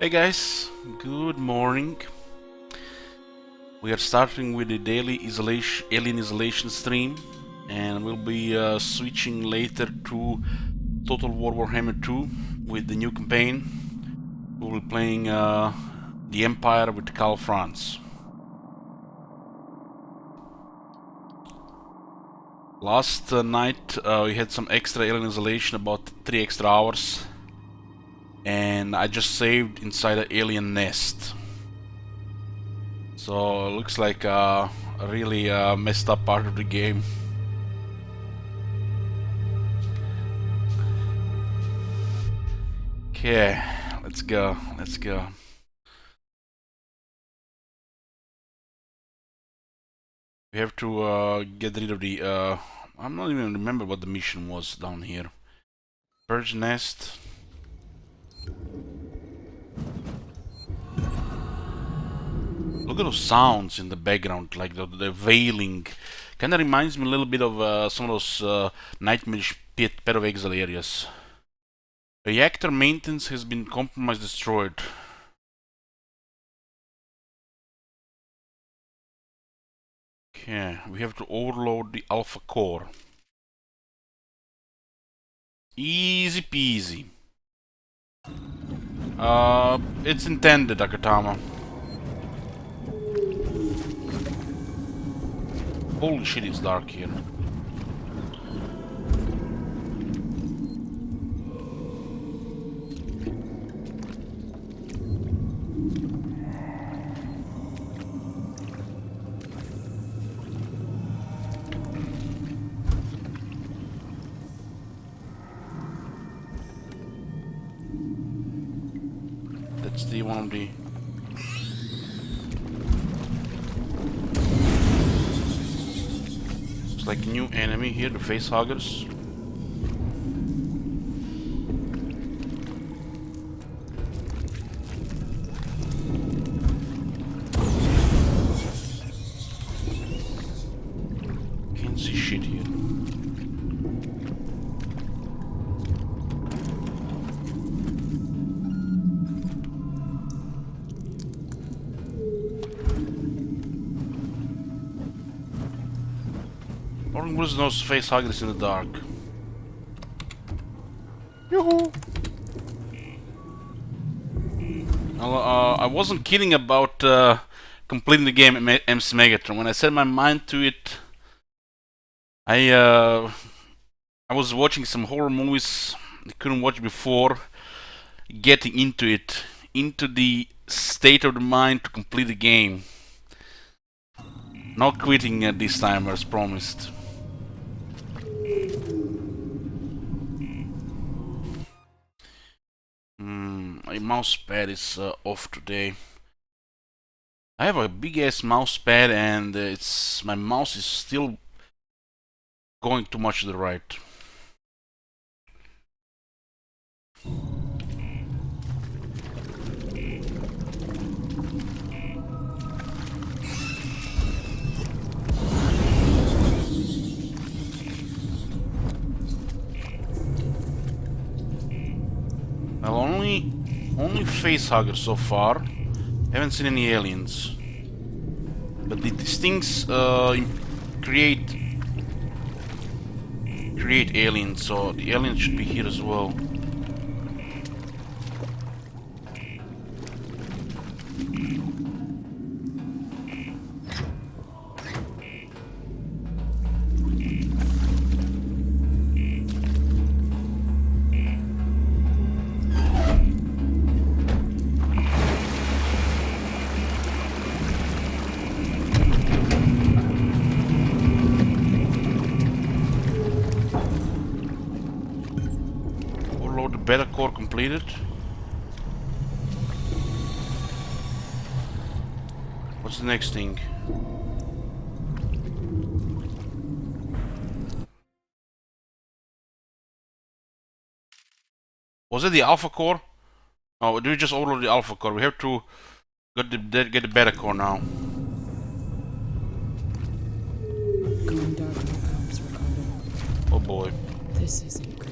Hey guys, good morning. We are starting with the daily alien isolation stream, and we'll be switching later to Total War Warhammer 2 with the new campaign. We'll be playing the Empire with Karl Franz. Last night we had some extra alien isolation, about 3 extra hours, and I just saved inside an alien nest. So it looks like a really messed up part of the game. Okay, let's go. Let's go. We have to get rid of the. I'm not even remember what the mission was down here. Purge nest. Look at those sounds in the background, like the wailing. Kind of reminds me a little bit of some of those nightmarish pet of exile areas. Reactor maintenance has been compromised, destroyed. Okay, we have to overload the alpha core. Easy peasy. It's intended, Akatama. Holy shit, it's dark here. That's the one of the. It's like a new enemy here, the facehuggers. Can't see shit here. Or was those facehuggers in the dark? Yoo-hoo! I wasn't kidding about completing the game at MC Megatron. When I set my mind to it, I was watching some horror movies I couldn't watch before, getting into it, into the state of the mind to complete the game. Not quitting this time as promised. My mouse pad is off today. I have a big ass mouse pad and my mouse is still going too much to the right. Well, only facehuggers so far. Haven't seen any aliens. But these things create aliens, so the aliens should be here as well. Beta core completed. What's the next thing? Was it the alpha core? Oh, did we just overload the alpha core? We have to get the beta core now. Going dark on comms, Ricardo. Oh boy. This isn't good.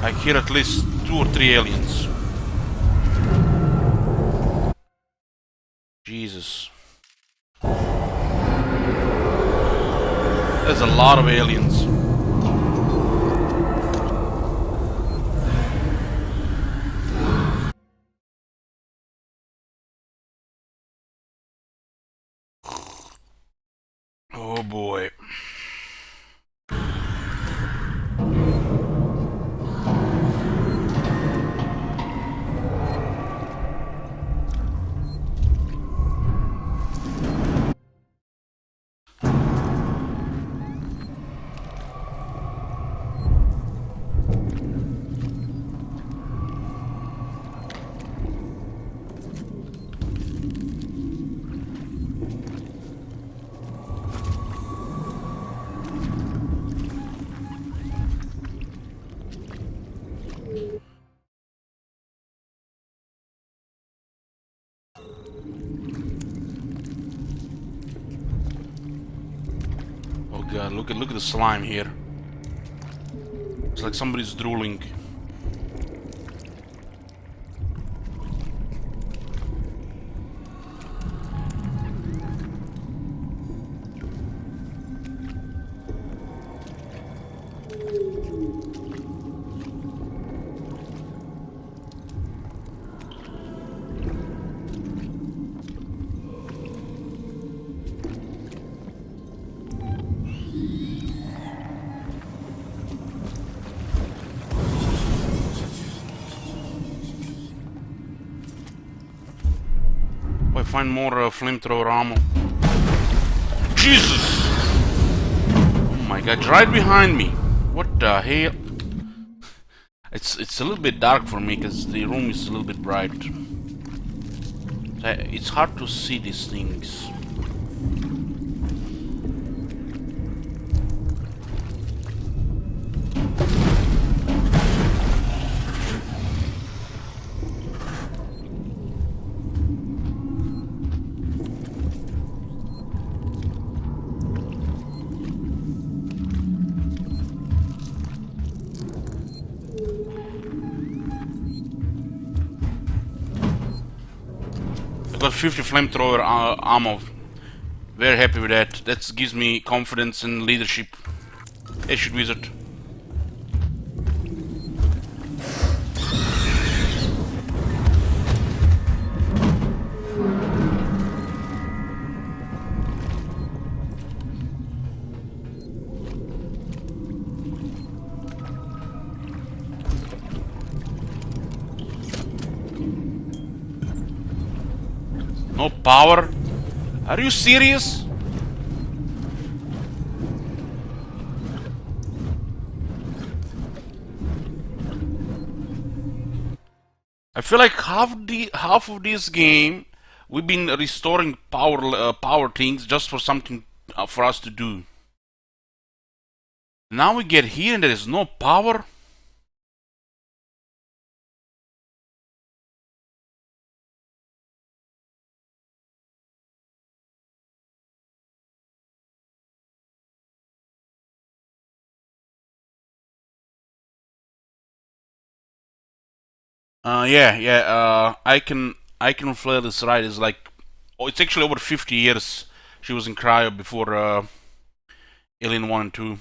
I hear at least 2 or 3 aliens. Jesus. There's a lot of aliens. Oh boy. Oh god, look at the slime here. It's like somebody's drooling. Oh, I find more flamethrower ammo. Jesus! Oh my god, right behind me. What the hell? It's a little bit dark for me because the room is a little bit bright. It's hard to see these things. I got 50 flamethrower ammo. Very happy with that. That gives me confidence and leadership. Hey, shoot wizard. No power? Are you serious? I feel like half of this game we've been restoring power things just for something for us to do. Now we get here and there is no power. Yeah. I can flare this right. It's like, oh, it's actually over 50 years she was in cryo before Alien 1 and 2.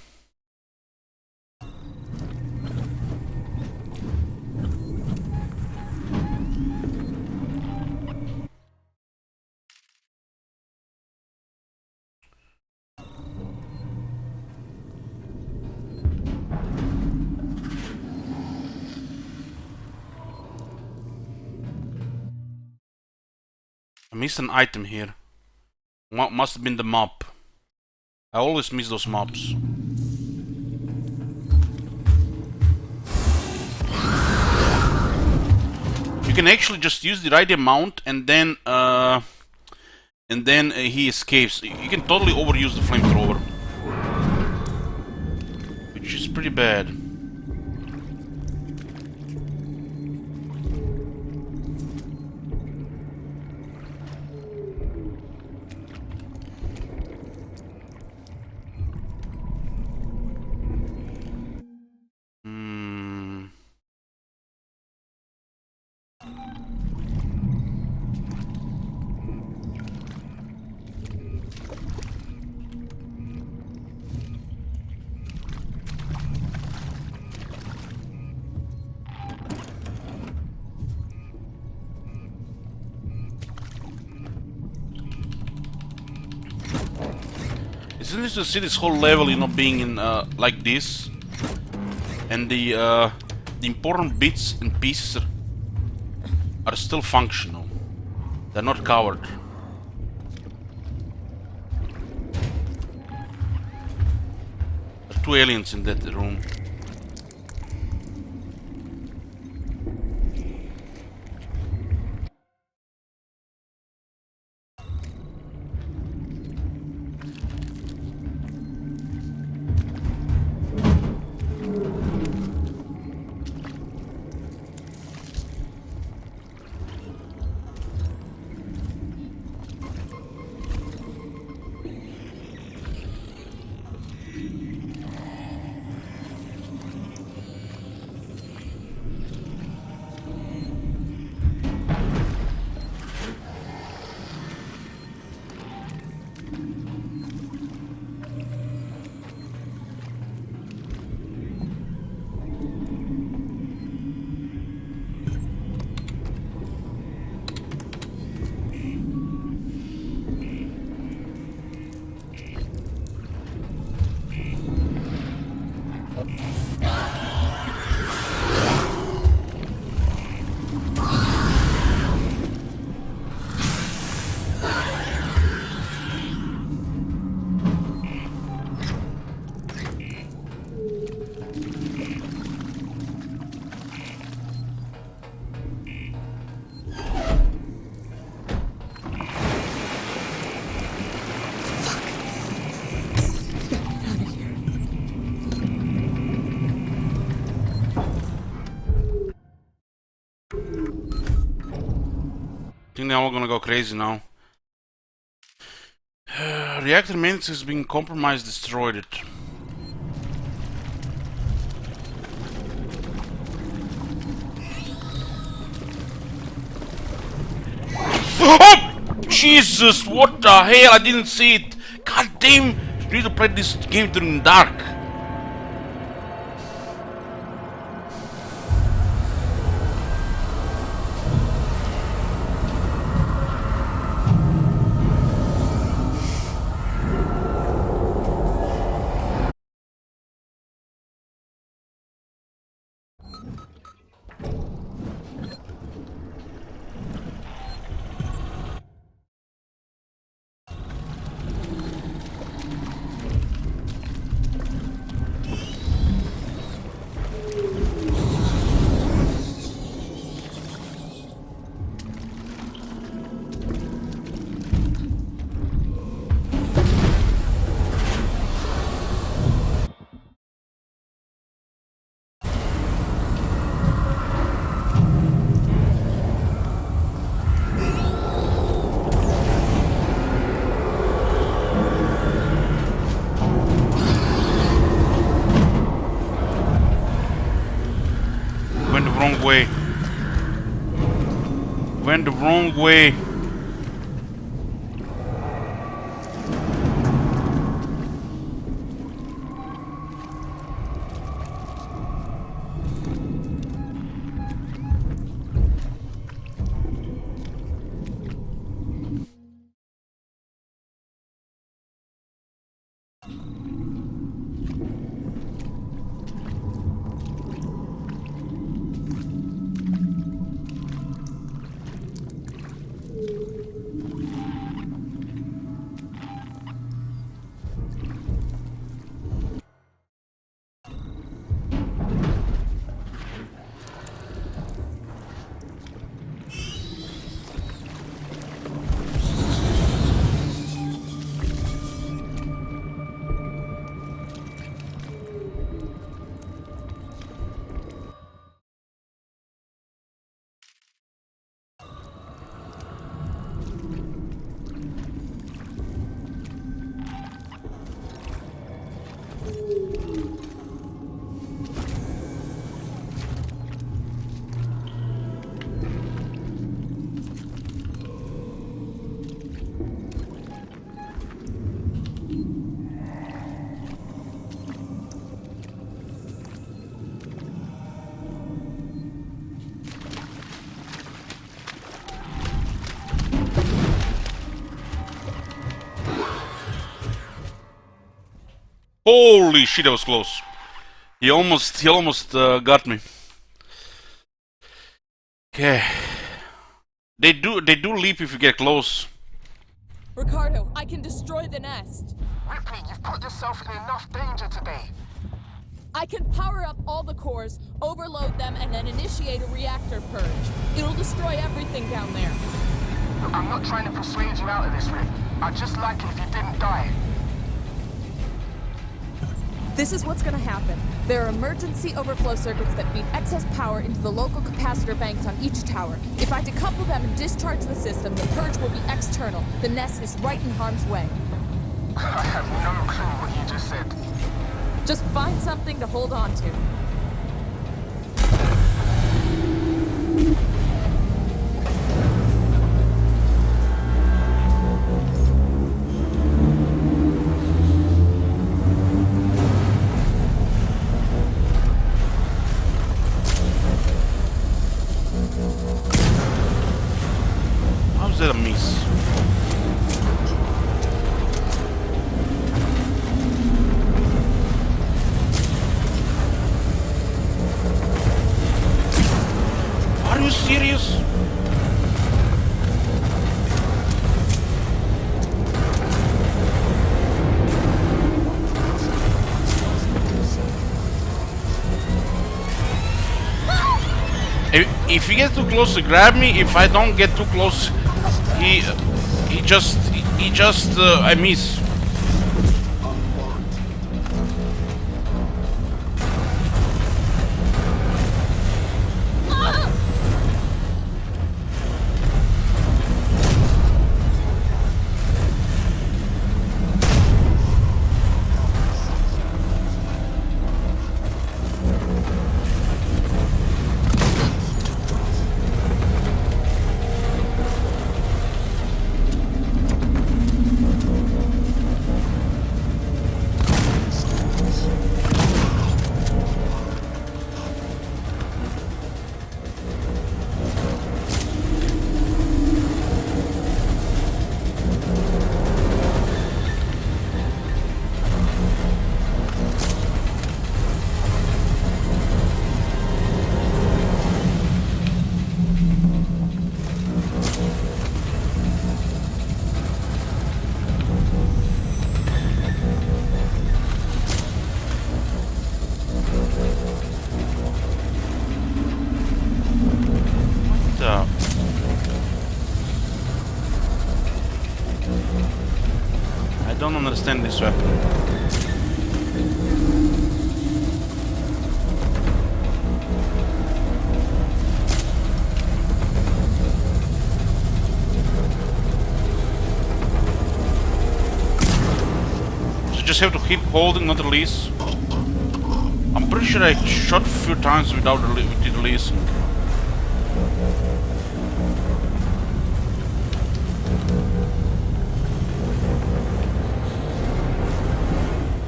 I missed an item here. Must have been the mop. I always miss those mops. You can actually just use the right amount and then he escapes. You can totally overuse the flamethrower, which is pretty bad. It's interesting to see this whole level, you know, being in like this, and the important bits and pieces are still functional. They're not covered. There are two aliens in that room. I think they're all gonna go crazy now. Reactor maintenance has been compromised, destroyed it. Oh! Jesus, what the hell? I didn't see it. God damn, you need to play this game during the dark. Went the wrong way. Went the wrong way. Holy shit, that was close. He almost got me. Okay. They do leap if you get close. Ricardo, I can destroy the nest. Ripley, you've put yourself in enough danger today. I can power up all the cores, overload them, and then initiate a reactor purge. It'll destroy everything down there. Look, I'm not trying to persuade you out of this, Rip. I'd just like it if you didn't die. This is what's gonna happen. There are emergency overflow circuits that feed excess power into the local capacitor banks on each tower. If I decouple them and discharge the system, the purge will be external. The nest is right in harm's way. I have no clue what you just said. Just find something to hold on to. How's that a miss? Are you serious? If he gets too close to grab me, if I don't get too close, he just I miss. I don't understand this weapon. So you just have to keep holding, not release. I'm pretty sure I shot a few times without releasing.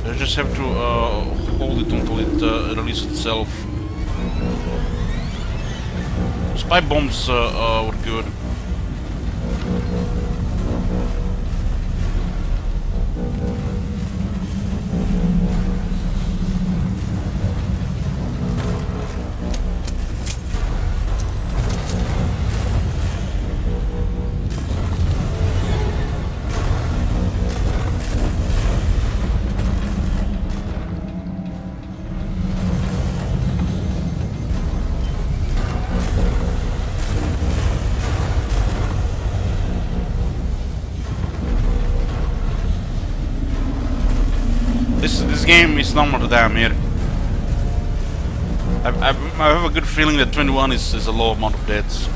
I just have to hold it until it releases itself. Spy bombs were good. This game is not more damn here. I have a good feeling that 21 is a low amount of deaths.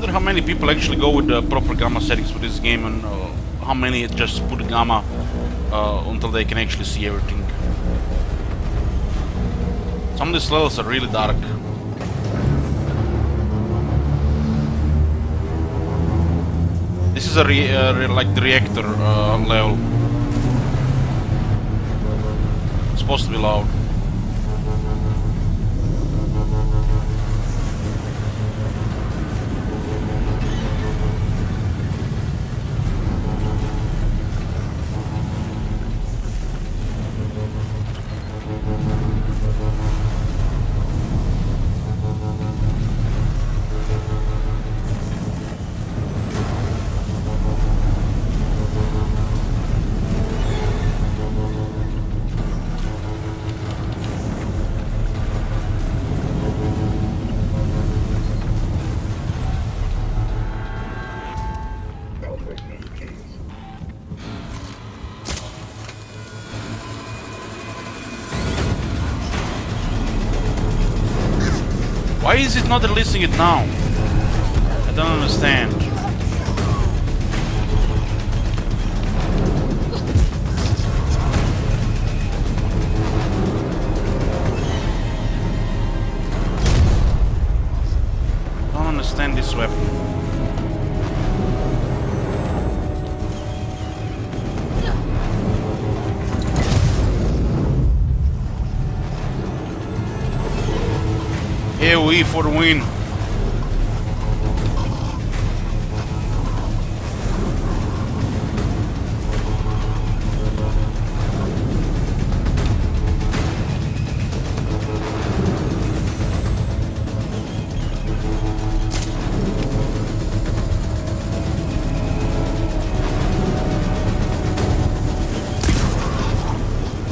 wonder how many people actually go with the proper gamma settings for this game, and how many just put gamma until they can actually see everything. Some of these levels are really dark. This is a like the reactor level. It's supposed to be loud. Why is it not releasing it now? I don't understand. Don't understand this weapon. AoE for the win.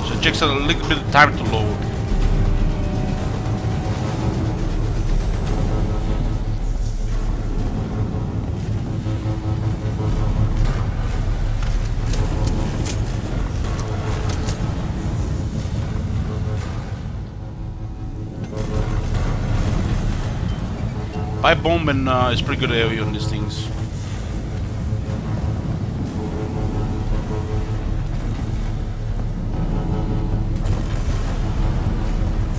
So it takes a little bit of time to load. Pipe bomb and is pretty good area on these things.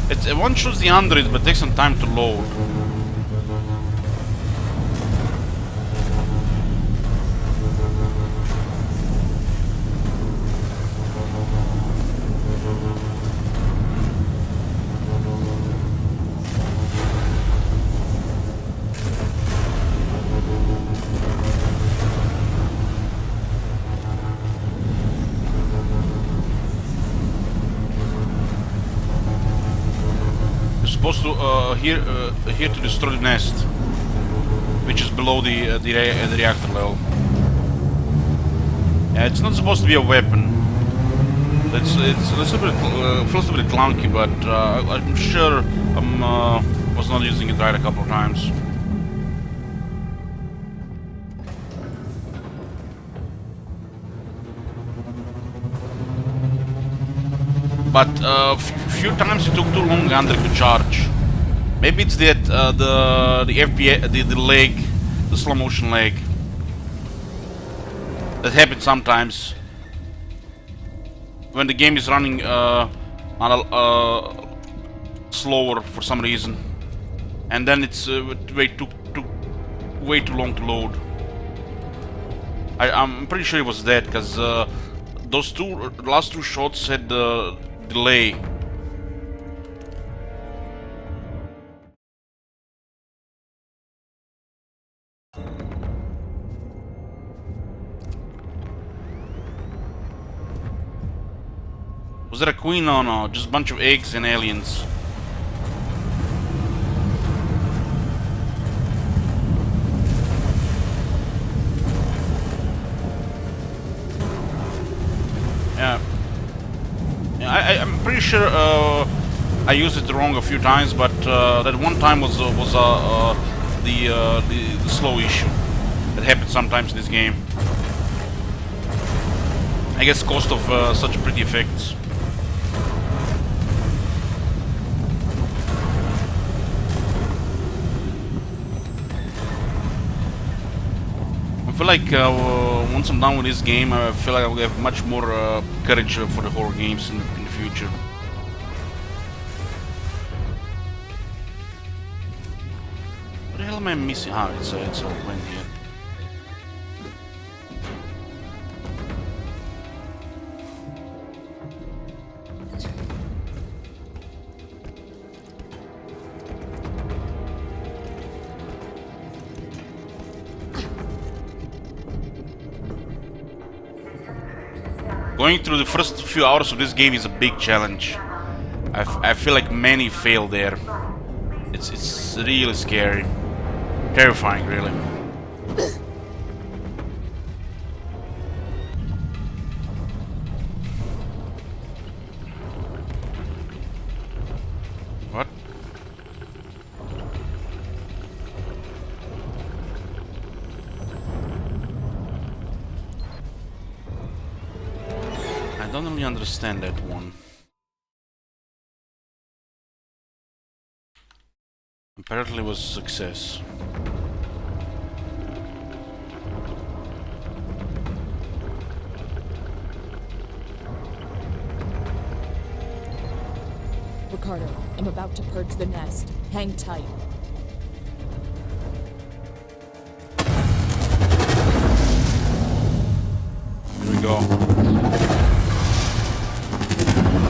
It one shoots the androids, but takes some time to load. Supposed to here to destroy the nest, which is below the reactor level. Yeah, it's not supposed to be a weapon. It's a little bit feels a bit clunky, but I'm sure I was not using it right a couple of times. But few times it took too long under to charge. Maybe it's that the FPS, the lag, the slow motion lag. That happens sometimes when the game is running on a slower for some reason, and then it's way too long to load. I'm pretty sure it was that, because those last two shots had the delay. Was there a queen? No, no, just a bunch of eggs and aliens. Yeah. I'm pretty sure I used it wrong a few times, but that one time was the slow issue that happens sometimes in this game. I guess cost of such pretty effects. feel like once I'm done with this game, I feel like I will have much more courage for the horror games in the future. What the hell am I missing? Ah, it's a plane here. Going through the first few hours of this game is a big challenge. I feel like many fail there. It's really scary. Terrifying, really. What? I don't really understand that one. Apparently it was a success. Ricardo, I'm about to purge the nest. Hang tight. Here we go.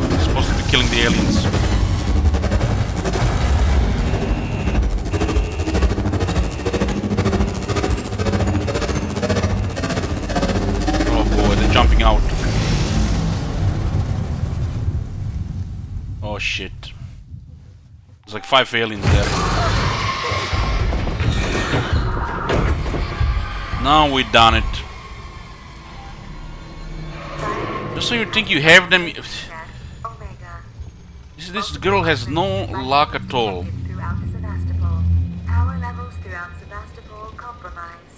I'm supposed to be killing the aliens. Jumping out. Oh shit. There's like 5 aliens there. Now we done it. Just so you think you have them. This girl has no luck at all.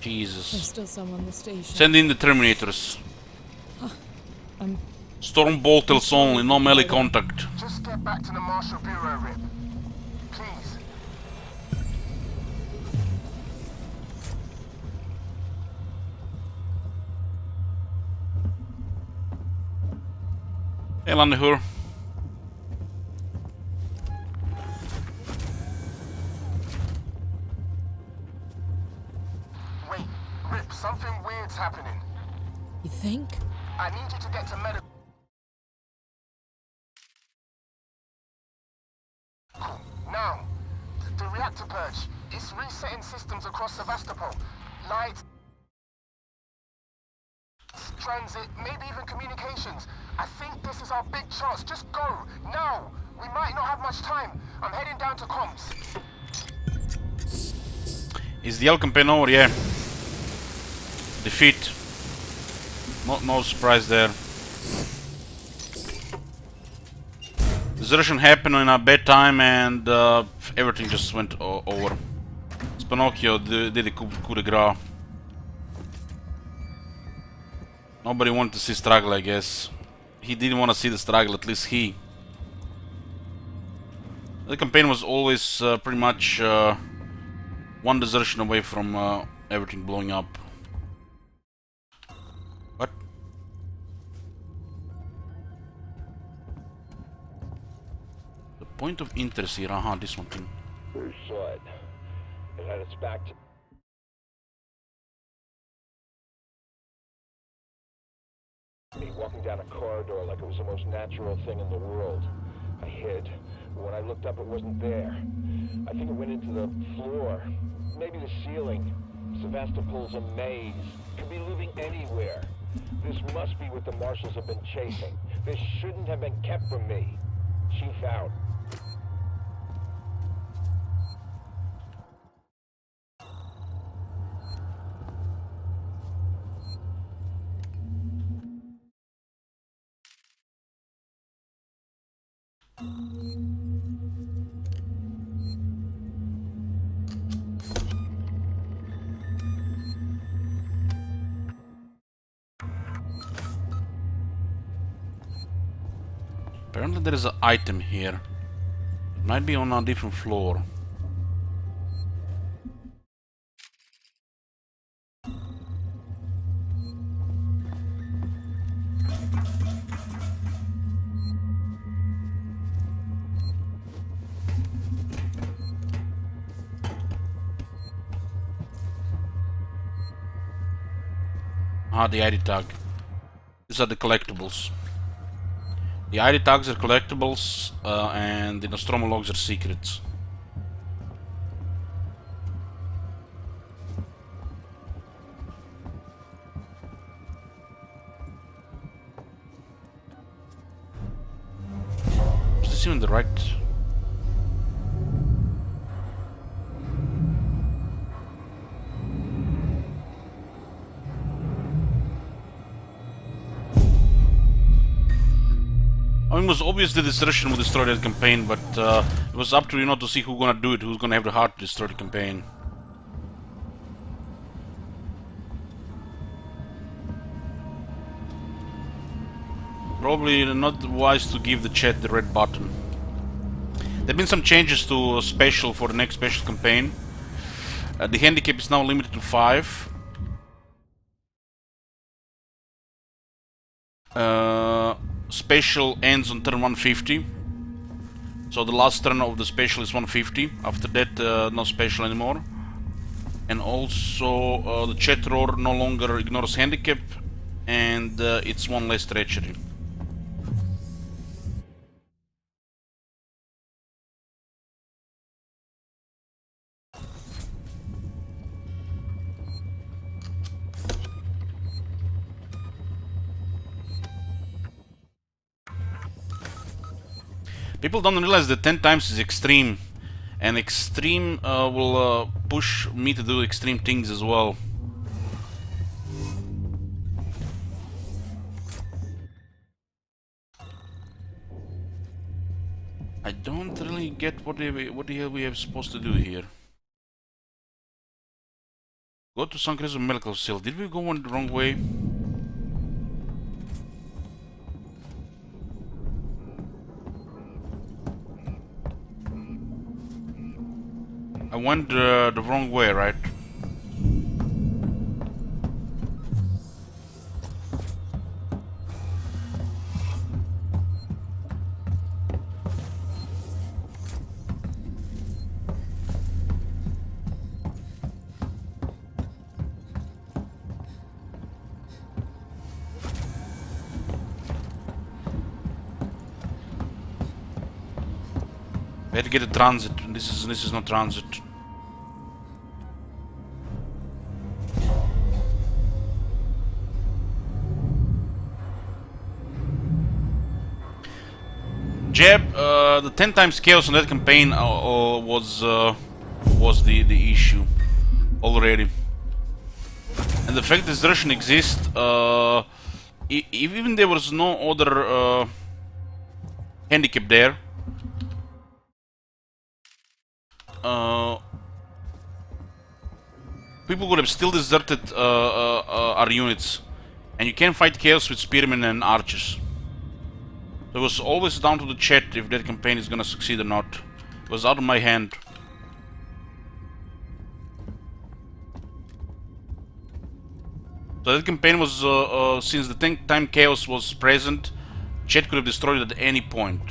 Jesus. There's still some on the station. Send in the Terminators. Storm bolters only, no melee contact. Just get back to the Marshal Bureau, Rip. Please. Hey, Landehur. Wait, Rip, something weird's happening. You think? I need you to get to medical. Now, the reactor purge. It's resetting systems across Sevastopol. Light, transit, maybe even communications. I think this is our big chance. Just go, now. We might not have much time. I'm heading down to comms. Is the El campaign over? Yeah. Defeat. No surprise there. Desertion happened in a bad time and everything just went over. Spinocchio did a coup de grace. Nobody wanted to see struggle, I guess. He didn't want to see the struggle, at least he. The campaign was always pretty much one desertion away from everything blowing up. What? The point of interest here, this one thing. We saw it. It had us back to... Me walking down a corridor like it was the most natural thing in the world. I hid. When I looked up, it wasn't there. I think it went into the floor. Maybe the ceiling. Sevastopol's a maze. Could be living anywhere. This must be what the marshals have been chasing. This shouldn't have been kept from me. Chief out. Apparently there is an item here. It might be on a different floor. Ah, the ID tag. These are the collectibles. The ID tags are collectibles, and the Nostromo logs are secrets. Is this even the right? I mean, it was obvious the desertion would destroy that campaign, but it was up to, you know, to see who's gonna do it, who's gonna have the heart to destroy the campaign. Probably not wise to give the chat the red button. There have been some changes to special for the next special campaign. The handicap is now limited to 5. Special ends on turn 150. So the last turn of the special is 150. After that, no special anymore. And also, the chat roar no longer ignores handicap, and it's 1 less treachery. People don't realize that 10 times is extreme, and extreme will push me to do extreme things as well. I don't really get what the hell we are supposed to do here. Go to San Cristo Medical Cell. Did we go on the wrong way? I went the wrong way, right? We had to get a transit. This is not transit. Jeb, the 10 times chaos on that campaign was the issue already, and the fact that desertion exists, even there was no other handicap there. People would have still deserted our units, and you can't fight chaos with spearmen and archers. So it was always down to the chat if that campaign is gonna succeed or not. It was out of my hand. So that campaign was, since the 10 time chaos was present, chat could have destroyed it at any point.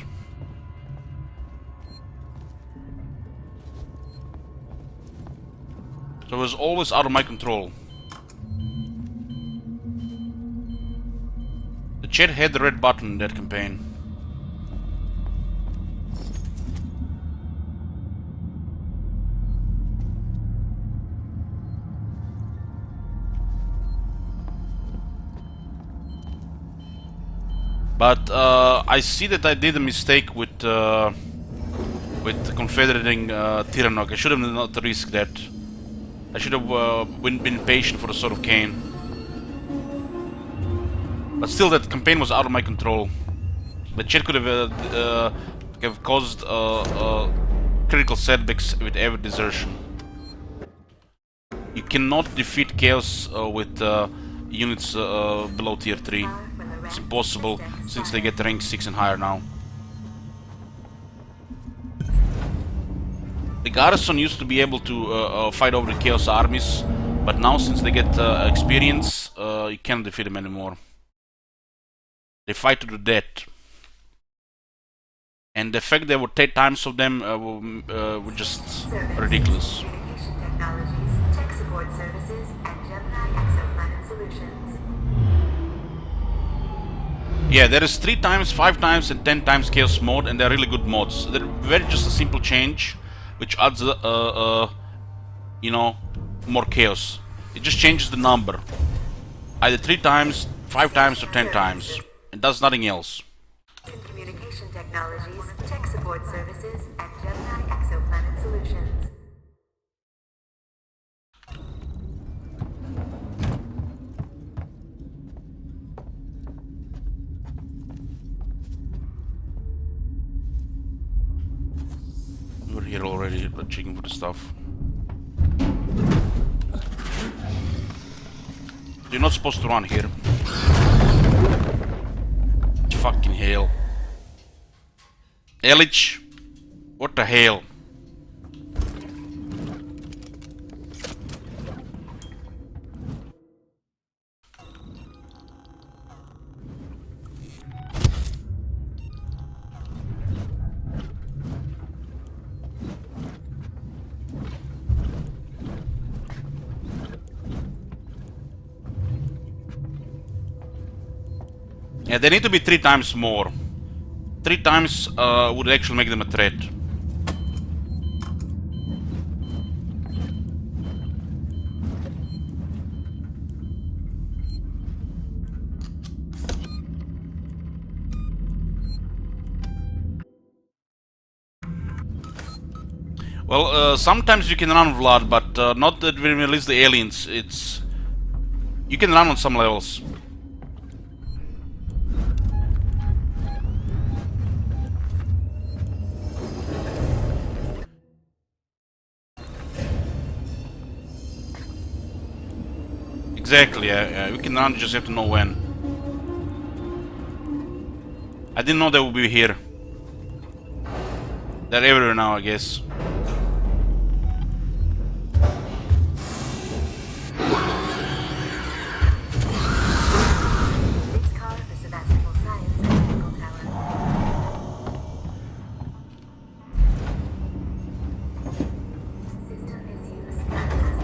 So it was always out of my control. The chat had the red button in that campaign. But I see that I did a mistake with confederating Tiranoc. I should have not risked that. I should have been patient for the Sword of Cain. But still, that campaign was out of my control. The chat could have caused critical setbacks with every desertion. You cannot defeat chaos with units below tier 3. It's impossible, since they get rank 6 and higher now. The garrison used to be able to fight over the chaos armies, but now since they get experience, you can't defeat them anymore. They fight to the death. And the fact there were 10 times of them were just ridiculous. Solutions. Yeah, there is 3 times, 5 times, and 10 times chaos mode, and they're really good mods. They're very just a simple change, which adds, you know, more chaos. It just changes the number, either 3 times, 5 times, or 10 times. It does nothing else. Communication Technologies, Tech Support Services, and Gemini Exoplanet Solutions. We were here already, but checking for the stuff. You're not supposed to run here. Fucking hell. Elich, what the hell? Yeah, they need to be 3 times more. 3 times would actually make them a threat. Well, sometimes you can run Vlad, but not that when we release the aliens. It's... You can run on some levels. Exactly, yeah, we can run, just have to know when. I didn't know they would be here. They're everywhere now, I guess. This car for Sevastopol Science and Medical Tower. System misuse. Marshal.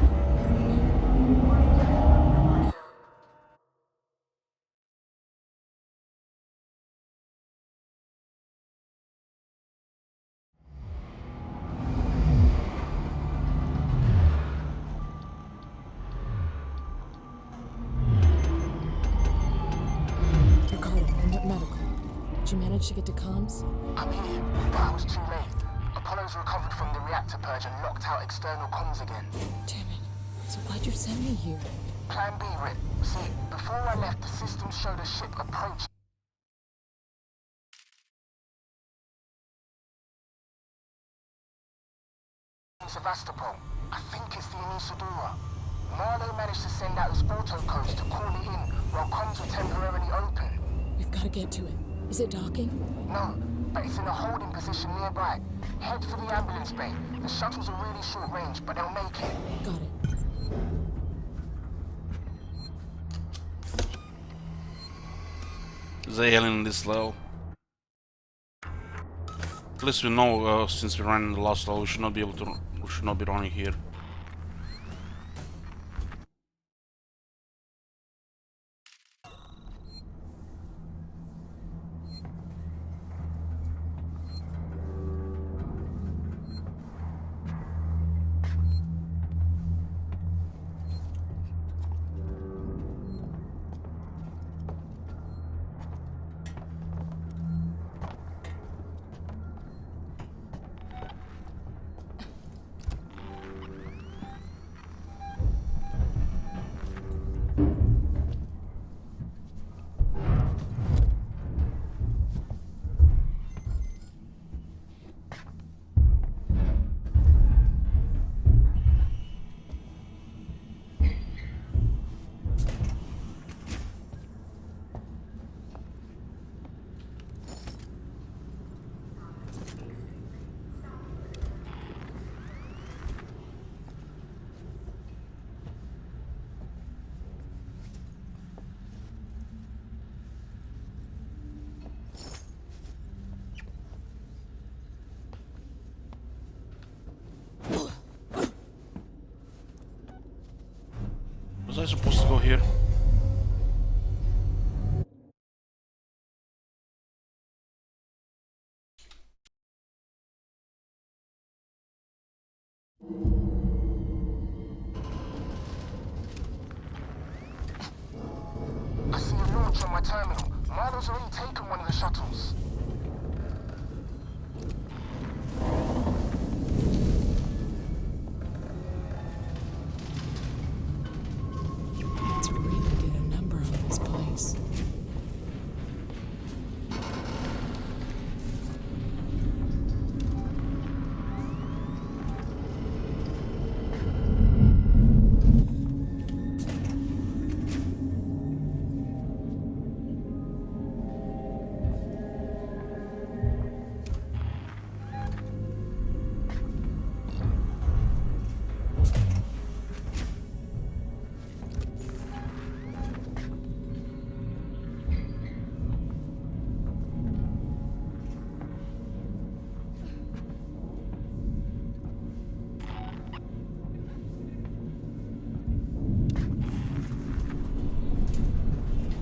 Ricardo, I'm at medical. Did you manage to get to comms? I'm here, but I was too late. Apollo's recovered from the reactor purge and locked out external comms again. Damn it. So why'd you send me here? Plan B, Rip. See, before I left, the system showed a ship approaching Sevastopol. I think it's the Anisadora. Marlowe managed to send out his auto codes to call it in while comms were temporarily open. We've got to get to it. Is it docking? No, but it's in a holding position nearby. Head for the ambulance bay. The shuttles are really short range, but they'll make it. Got it. Is the alien this low? At least we know, since we ran in the last level, we should not be able to. We should not be running here. Was I supposed to go here? reach on my terminal. Marlo's already taken one of the shuttles. Let's really get a number on this place.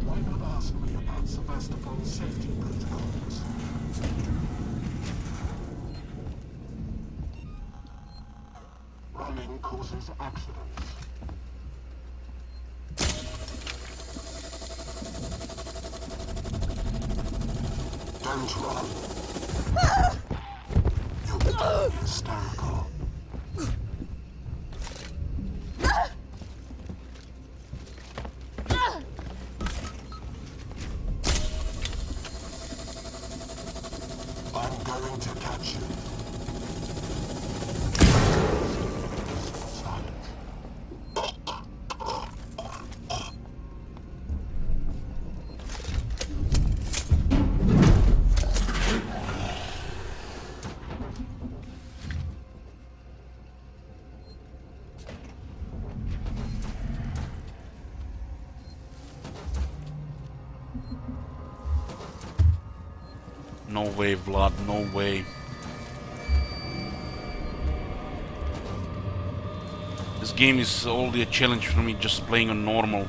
Why not ask me about Sevastopol's safety protocols? Running causes accidents. Don't run. You'll become hysterical. I'm going to catch you. Silent. No way, Vlad, no way. This game is only a challenge for me just playing on normal.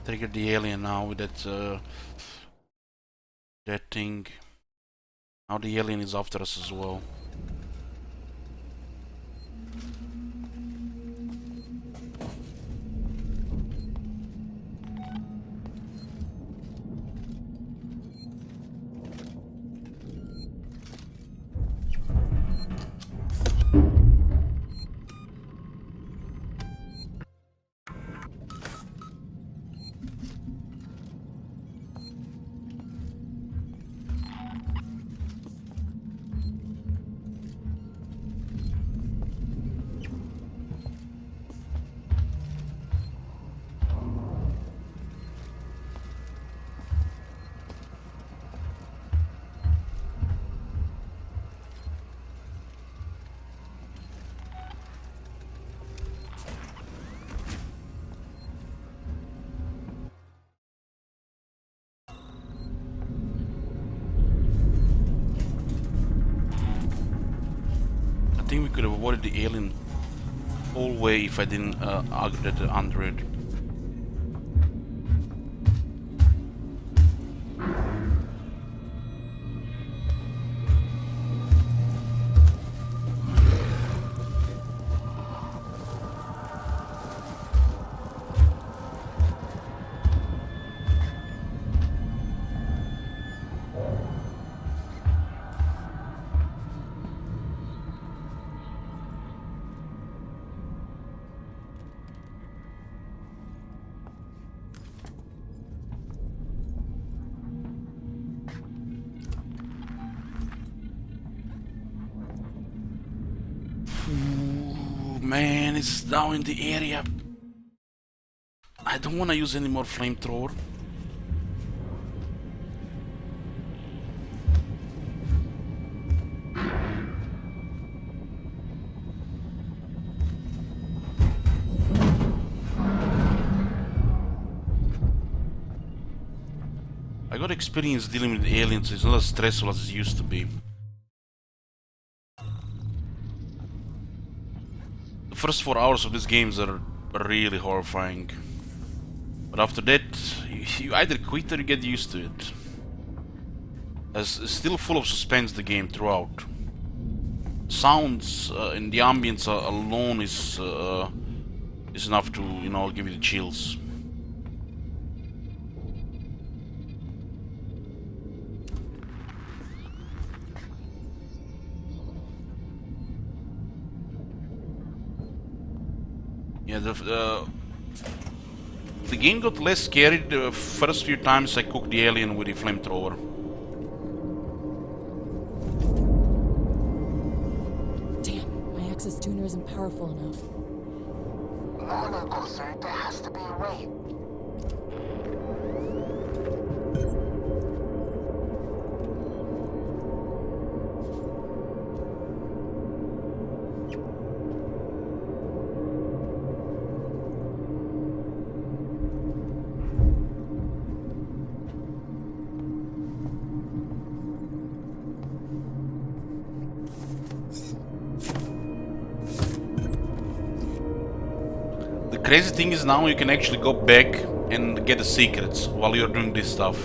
Trigger the alien now with that thing. Now the alien is after us as well. I think we could have avoided the alien whole way if I didn't aggregate the android. Man, it's now in the area. I don't want to use any more flamethrower. experience dealing with aliens. It's not as stressful as it used to be. The first 4 hours of these games are really horrifying. But after that, you either quit or you get used to it. It's still full of suspense, the game, throughout. Sounds and the ambience alone is enough to, you know, give you the chills. Yeah, the game got less scary the first few times I cooked the alien with the flamethrower. Damn, my access tuner isn't powerful enough. No, Gosser, there has to be a way. The crazy thing is now you can actually go back and get the secrets while you're doing this stuff.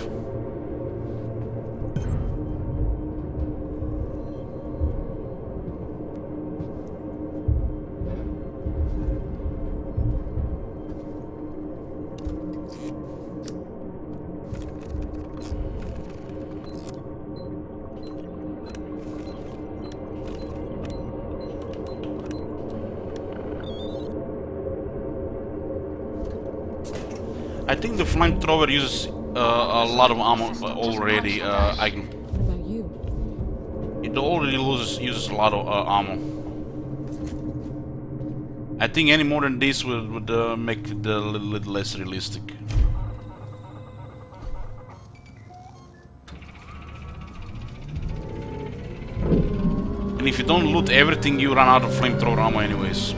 I think the flamethrower uses a lot of ammo already. What about you? It already uses a lot of ammo. I think any more than this would make it a little less realistic. And if you don't loot everything, you run out of flamethrower ammo anyways.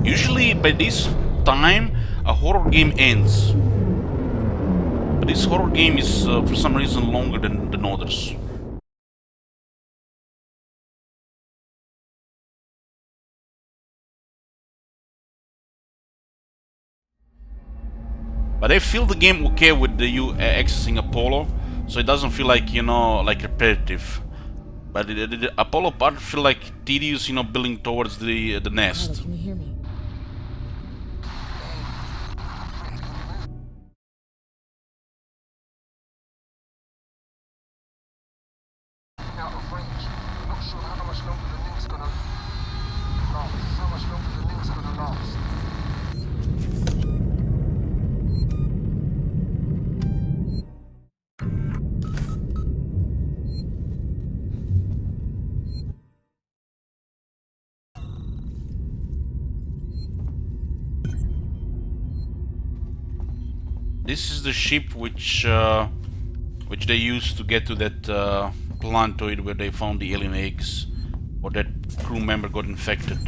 Usually by this time a horror game ends, but this horror game is for some reason longer than others. But I feel the game okay with you accessing Apollo, so it doesn't feel like, you know, like repetitive. But the Apollo part feel like tedious, you know, building towards the nest. Carla, can you hear me? Out of range. Not sure how much longer the link's gonna last. How much longer the link's gonna last. This is the ship which they used to get to that planetoid where they found the alien eggs, or that crew member got infected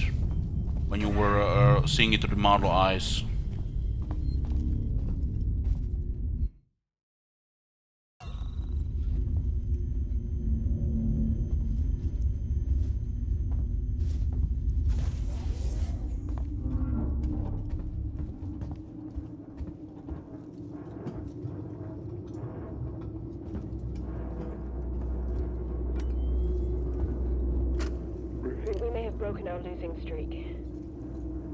when you were seeing it through the Marlow eyes. We may have broken our losing streak.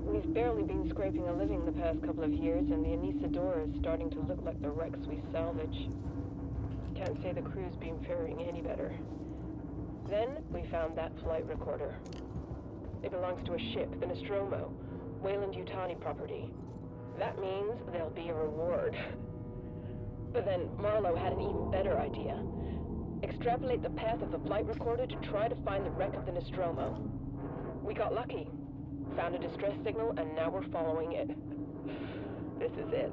We've barely been scraping a living the past couple of years, and the Anesidora is starting to look like the wrecks we salvage. Can't say the crew's been faring any better. Then we found that flight recorder. It belongs to a ship, the Nostromo, Weyland-Yutani property. That means there'll be a reward. But then Marlowe had an even better idea. Extrapolate the path of the flight recorder to try to find the wreck of the Nostromo. We got lucky. Found a distress signal, and now we're following it. This is it.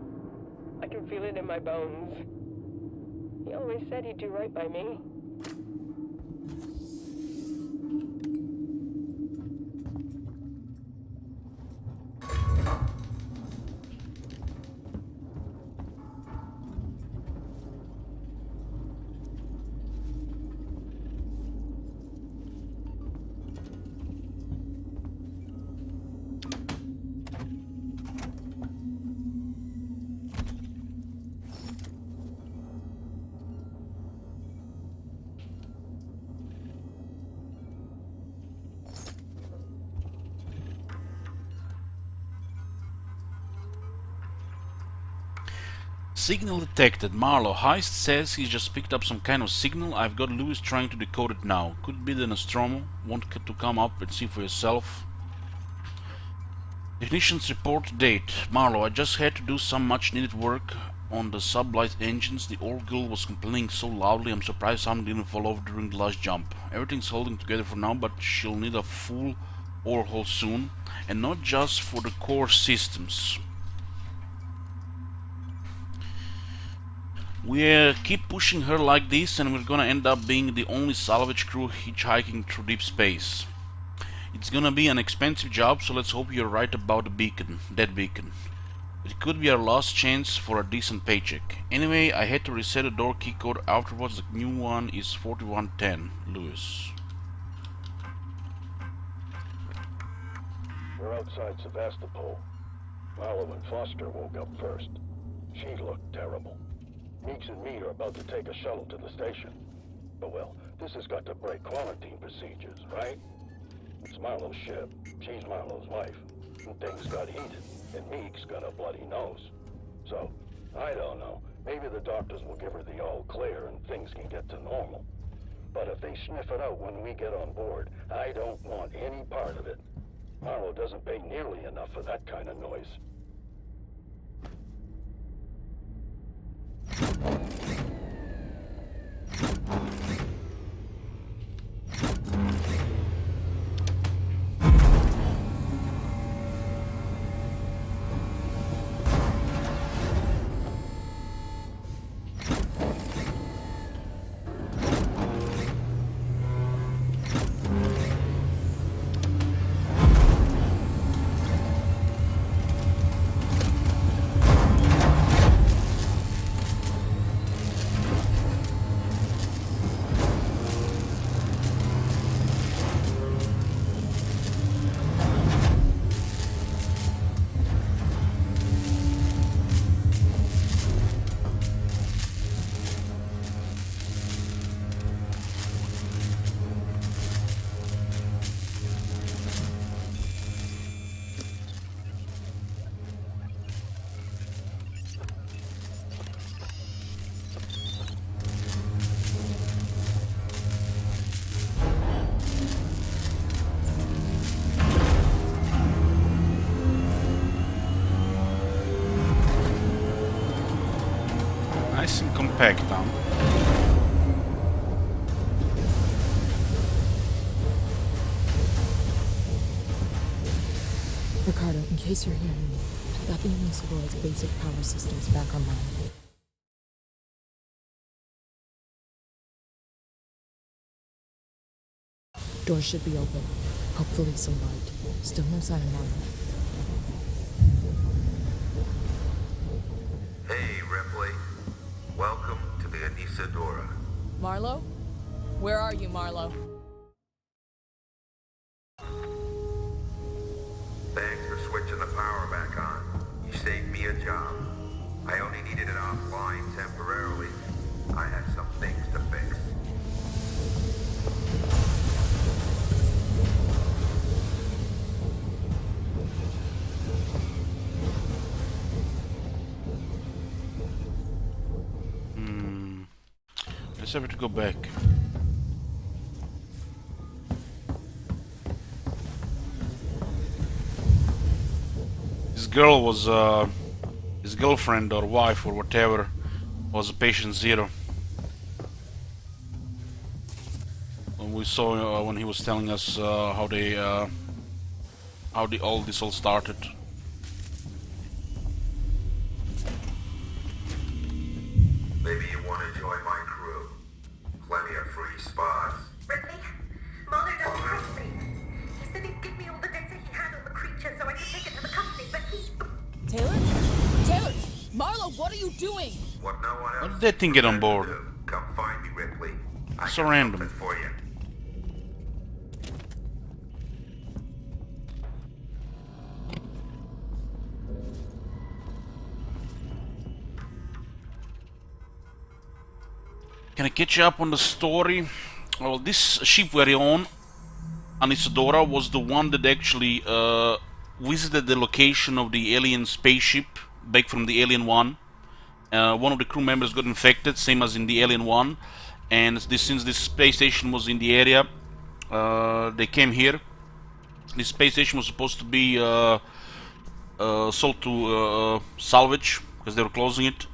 I can feel it in my bones. He always said he'd do right by me. Signal detected. Marlow. Heist says he's just picked up some kind of signal. I've got Lewis trying to decode it now. Could be the Nostromo. Want to come up and see for yourself. Technician's report date. Marlow, I just had to do some much needed work on the sublight engines. The old girl was complaining so loudly, I'm surprised someone didn't fall off during the last jump. Everything's holding together for now, but she'll need a full overhaul soon. And not just for the core systems. We keep pushing her like this and we're gonna end up being the only salvage crew hitchhiking through deep space. It's gonna be an expensive job, so let's hope you're right about the beacon, that beacon. It could be our last chance for a decent paycheck. Anyway, I had to reset the door key code afterwards. The new one is 4110. Lewis. We're outside Sevastopol. Marlow and Foster woke up first. She looked terrible. Meeks and me are about to take a shuttle to the station. But well, this has got to break quarantine procedures, right? It's Marlow's ship. She's Marlow's wife. And things got heated, and Meeks got a bloody nose. So, I don't know. Maybe the doctors will give her the all clear and things can get to normal. But if they sniff it out when we get on board, I don't want any part of it. Marlow doesn't pay nearly enough for that kind of noise. Nice and compact, huh? Ricardo, in case you're hearing me, I've got the Isidor's basic power systems back online. Doors should be open. Hopefully some light. Still no sign of Marlow. Hey, Ripley. Welcome to the Anisadora. Marlow? Where are you, Marlow? Thanks for switching the power back on. You saved me a job. I only needed it offline temporarily. I had some things to fix. Let's have to go back. His girl was his girlfriend or wife or whatever was a patient zero. When we saw when he was telling us how this all started. Maybe you want to join my crew. Plenty of free spots. Ripley, Marlow doesn't trust me. He said he'd give me all the data he had on the creature so I could take it to the company, but he... Taylor? Taylor! Marlow, what are you doing? What no one else How did that thing get on board? do. Come find me, Ripley. I So got random. something for you. Can I catch you up on the story? Well, this ship we're on, Anisadora, was the one that actually visited the location of the alien spaceship back from the Alien 1. one of the crew members got infected, same as in the Alien 1, and since this space station was in the area, they came here. This space station was supposed to be sold to salvage, because they were closing it.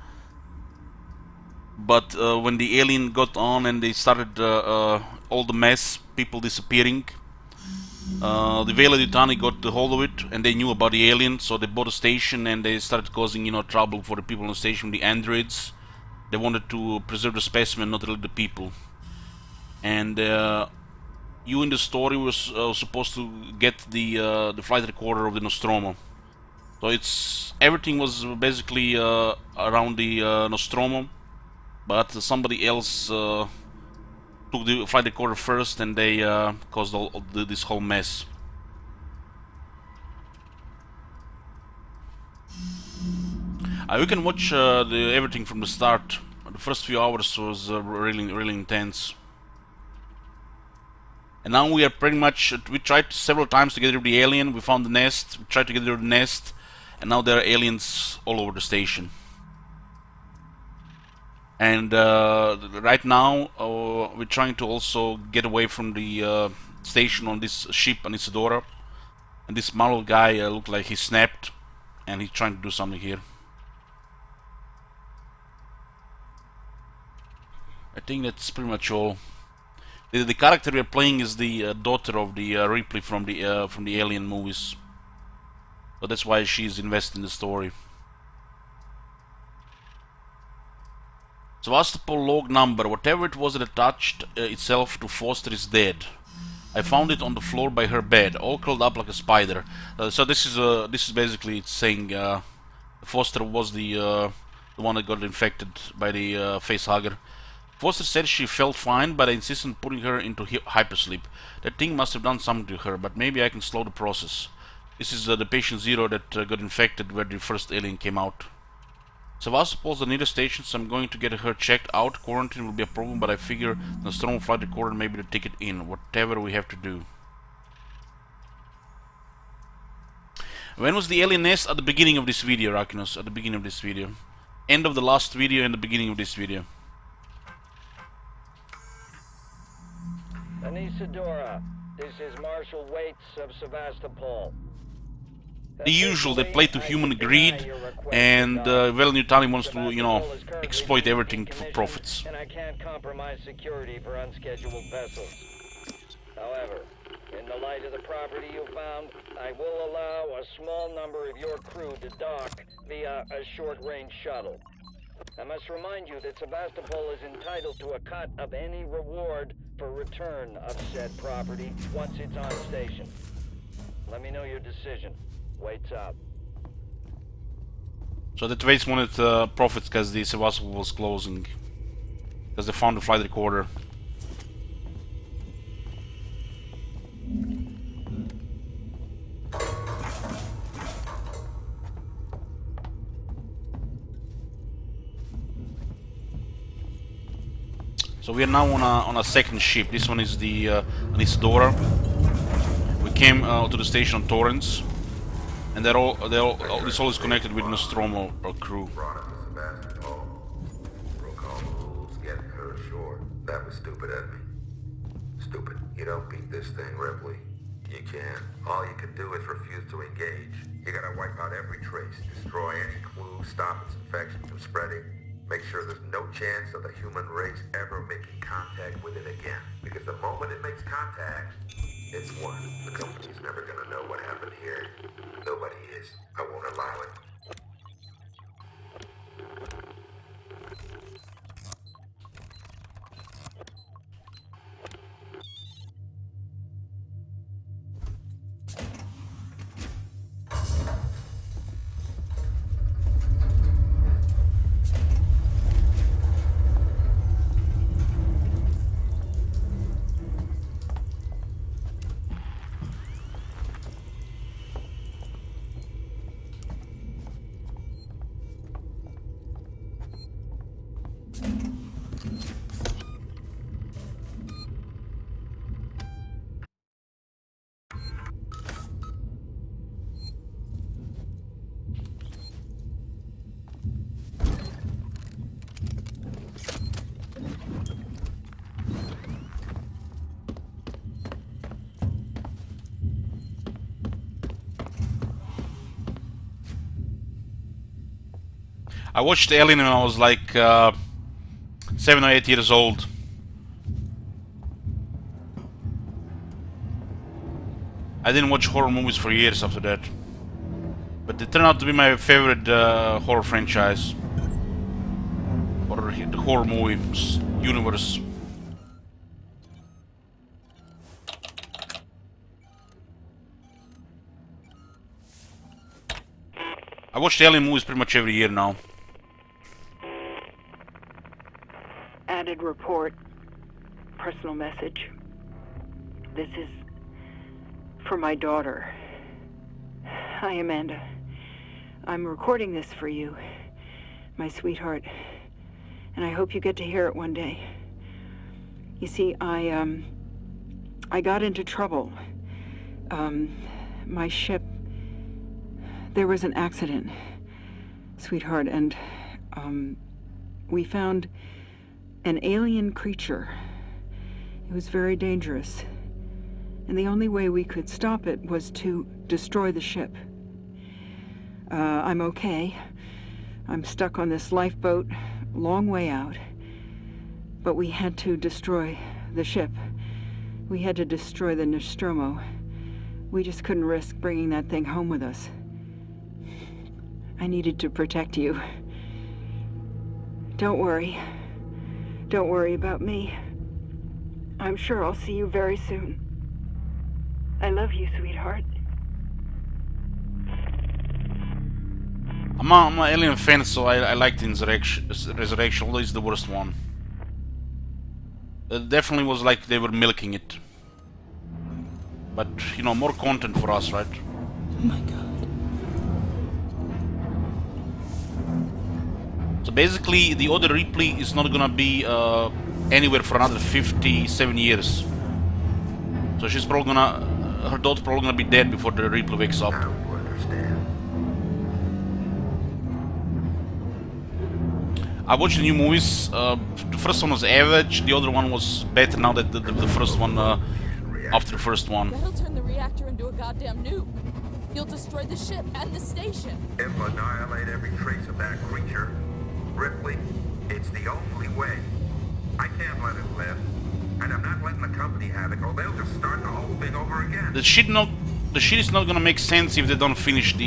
But when the alien got on and they started all the mess, people disappearing, the Weyland-Yutani got the hold of it, and they knew about the alien, so they bought a station and they started causing, you know, trouble for the people on the station, the androids. They wanted to preserve the specimen, not really the people. And you in the story was supposed to get the flight recorder of the Nostromo. So everything was basically around the Nostromo, but somebody else took the flight recorder first, and they caused this whole mess. You can watch everything from the start. The first few hours was really intense. And now we are pretty much, we tried several times to get rid of the alien, we found the nest, we tried to get rid of the nest, and now there are aliens all over the station. And right now we're trying to also get away from the station on this ship on Isidora. And this Marvel guy looked like he snapped, and he's trying to do something here. I think that's pretty much all. The character we're playing is the daughter of the Ripley from the Alien movies, so that's why she's invested in the story. Sevastopol log number. Whatever it was that attached itself to Foster is dead. I found it on the floor by her bed, all curled up like a spider. So this is basically it's saying Foster was the one that got infected by the facehugger. Foster said she felt fine, but I insisted on putting her into hypersleep. That thing must have done something to her, but maybe I can slow the process. This is the patient zero that got infected where the first alien came out. Sevastopol's the nearest station, so I'm going to get her checked out. Quarantine will be a problem, but I figure the Nostromo flight recorder may be the ticket in, whatever we have to do. When was the alien nest? At the beginning of this video, Rakinos. At the beginning of this video. End of the last video and the beginning of this video. Anisadora, this is Marshal Waits of Sevastopol. The usual, they play to human greed, and Weyland-Yutani wants to, you know, exploit everything for profits. And I can't compromise security for unscheduled vessels. However, in the light of the property you found, I will allow a small number of your crew to dock via a short-range shuttle. I must remind you that Sevastopol is entitled to a cut of any reward for return of said property once it's on station. Let me know your decision. Waits up. So the Waits wanted profits because the Sevastopol was closing. Because they found the flight recorder. So we are now on a second ship. This one is the Anisadora. We came to the station on Torrens, and this all is connected with Nostromo crew. Brought us to Sevastopol. Broke all the rules, getting her ashore. That was stupid of me. Stupid. You don't beat this thing, Ripley. You can't. All you can do is refuse to engage. You gotta wipe out every trace, destroy any clue, stop its infection from spreading. Make sure there's no chance of the human race ever making contact with it again. Because the moment it makes contact, it's won. The company's never gonna know what happened here. Nobody is. I won't allow it. I watched Alien when I was like 7 or 8 years old. I didn't watch horror movies for years after that. But they turned out to be my favorite horror franchise. Or the horror movie universe. I watch Alien movies pretty much every year now. Added report. Personal message. This is for my daughter. Hi, Amanda. I'm recording this for you, my sweetheart, and I hope you get to hear it one day. You see, I got into trouble. My ship, there was an accident, sweetheart, and we found an alien creature. It was very dangerous, and the only way we could stop it was to destroy the ship. I'm okay. I'm stuck on this lifeboat, long way out. But we had to destroy the ship. We had to destroy the Nostromo. We just couldn't risk bringing that thing home with us. I needed to protect you. Don't worry. Don't worry about me. I'm sure I'll see you very soon. I love you, sweetheart. I'm an Alien fan, so I like the Resurrection, although it's the worst one. It definitely was like they were milking it. But, you know, more content for us, right? Oh my god. So basically, the other Ripley is not gonna be anywhere for another 57 years. So she's probably gonna... her daughter's probably gonna be dead before the Ripley wakes up. I watched the new movies. The first one was average, the other one was better now that the first one, after the first one. That'll turn the reactor into a goddamn nuke. You'll destroy the ship and the station. It will annihilate every trace of that creature. Ripley, it's the only way. I can't let it live. And I'm not letting the company have it, or they'll just start the whole thing over again. The shit is not gonna make sense if they don't finish with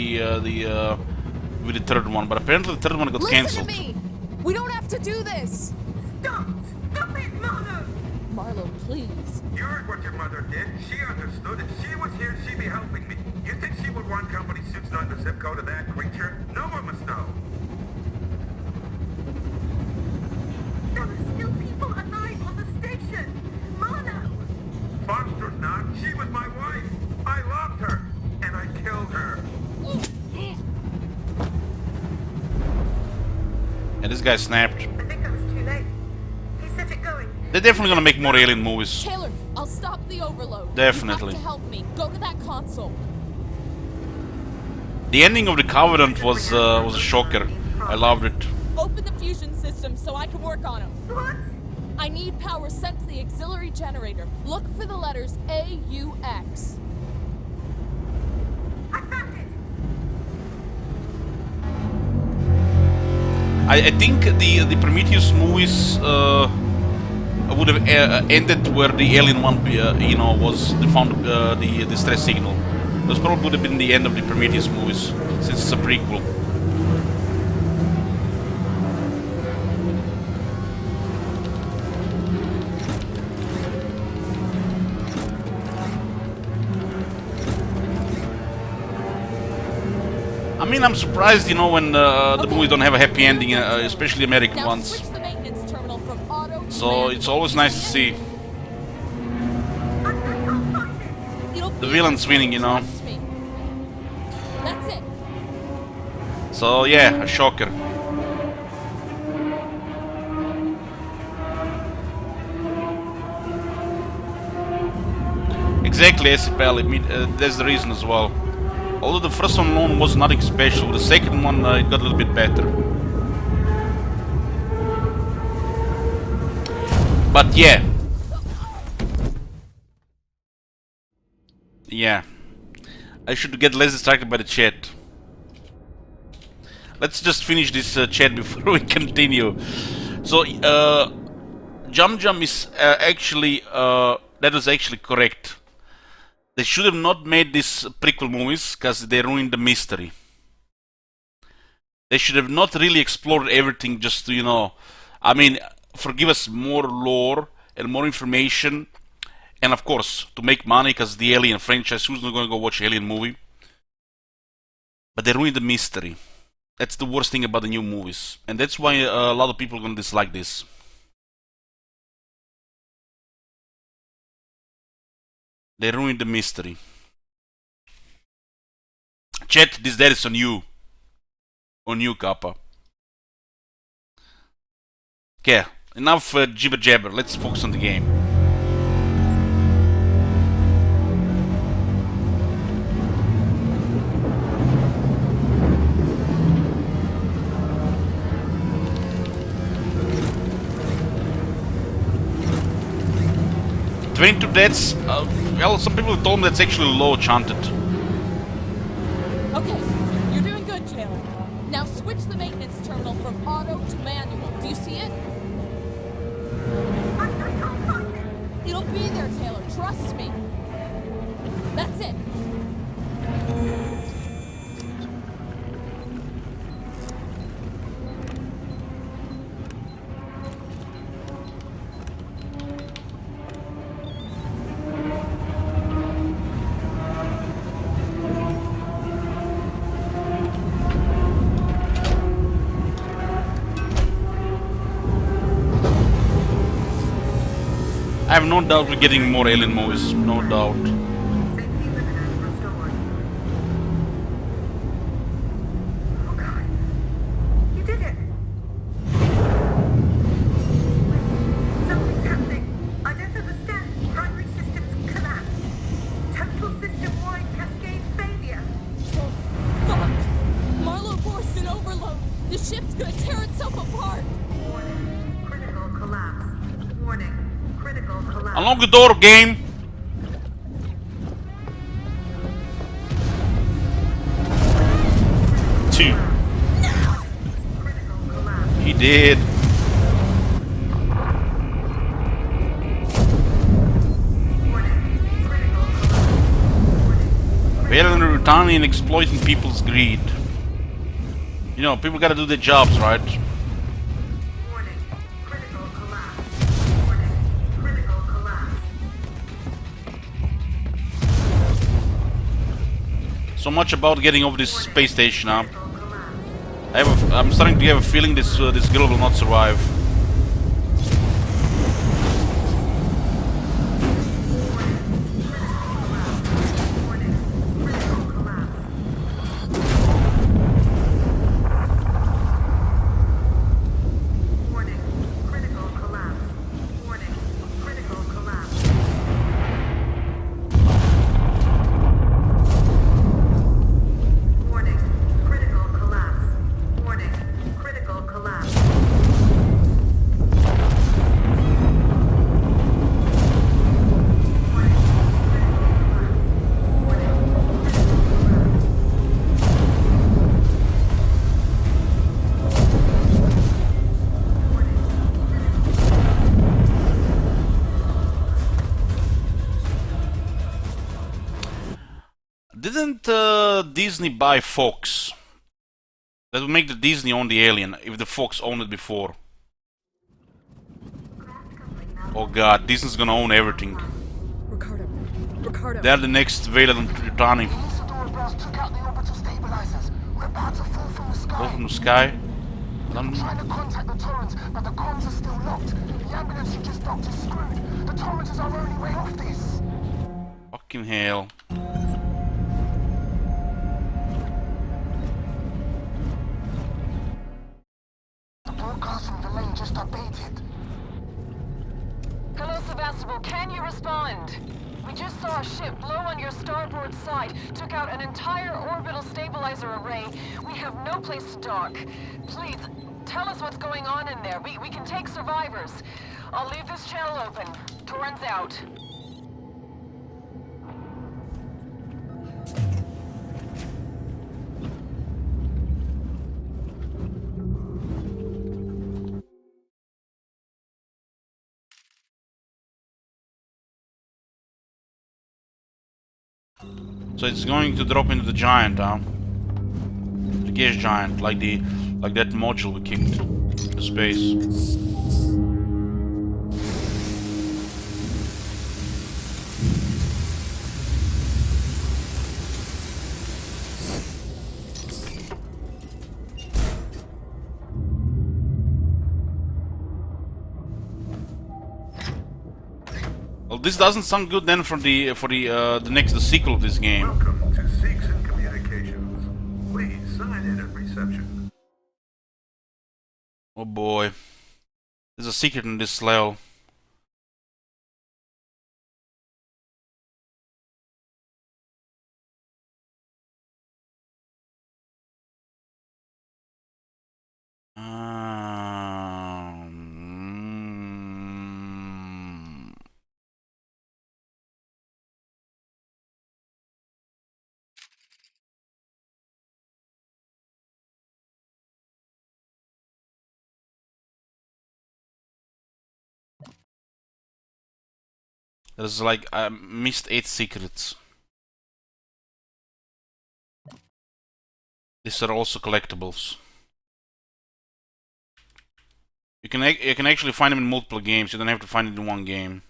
the third one, but apparently the third one got cancelled. Listen to me! We don't have to do this! Stop! Stop it, Marlo! Marlo, please. You heard what your mother did. She understood. If she was here, she'd be helping me. You think she would want company suits knowing the zip code of that creature? No one must know. There are still people alive on the station! Marlo! Foster's not. She was my wife. I loved her. And I killed her. And this guy snapped. I think I was too late. He set it going. They're definitely gonna make more Alien movies. Taylor, I'll stop the overload. Definitely. You have to help me. Go to that console. The ending of The Covenant was a shocker. I loved it. Open the fusion system so I can work on them. What? I need power sent to the auxiliary generator. Look for the letters AUX. I found it! I think the Prometheus movies would have ended where the alien one, you know, was found the distress signal. Those probably would have been the end of the Prometheus movies, since it's a prequel. I mean, I'm surprised, you know, when the movies don't have a happy ending, especially American Now ones. switch the maintenance terminal from auto to So it's always nice to see the villains winning, you know. Trust me. That's it. So yeah, a shocker. Exactly, SPL, that's the reason as well. Although the first one alone was nothing special, the second one it got a little bit better. But yeah. Yeah. I should get less distracted by the chat. let's just finish this chat before we continue. So, Jum Jum is actually, that was actually correct. They should have not made these prequel movies because they ruined the mystery. They should have not really explored everything just to, you know, I mean, give us more lore and more information. And of course, to make money because the Alien franchise, who's not going to go watch Alien movie? But they ruined the mystery. That's the worst thing about the new movies. And that's why a lot of people are going to dislike this. They ruined the mystery. Chat, this dead is on you. On you, Kappa. Okay, enough jibber jabber. Let's focus on the game. Train to Deaths, well, some people told me that's actually low chanted. Okay, you're doing good, Taylor. Now switch the maintenance terminal from auto to manual. Do you see it? It'll be there, Taylor. Trust me. That's it. I have no doubt we're getting more Alien movies, no doubt. Oh God. You did it. Something's happening. I don't understand. Primary systems collapse. Total system-wide cascade failure. Oh, fuck. Marlowe forced an overload. The ship's gonna tear itself apart. Warning. Critical collapse. Warning. Critical collapse. Unlock the door, game! Two. He did. Better than Rutani and exploiting people's greed. You know, people gotta do their jobs, right? So much about getting over this space station, huh? I'm starting to have a feeling this girl will not survive. Didn't Disney buy Fox? That would make the Disney own the Alien if the Fox owned it before. Oh god, Disney's gonna own everything. Ricardo. They're the next Valen Yutani. Fall from the sky. I'm trying to contact the Torrens, but the comms are still locked. The ambulance you just docked is screwed. The Torrens is our only way off this. Fucking hell. The broadcast from the lane just updated. Hello, Sevastopol. Can you respond? We just saw a ship blow on your starboard side, took out an entire orbital stabilizer array. We have no place to dock. Please, tell us what's going on in there. We can take survivors. I'll leave this channel open. Torrens out. So it's going to drop into the giant, huh? The gas giant, like that module we kicked to space. Well, this doesn't sound good then for the sequel of this game. Welcome to Seegson Communications. Please sign in at reception. Oh boy, there's a secret in this level. There's like I missed 8 secrets. These are also collectibles. You can actually find them in multiple games. You don't have to find it in one game.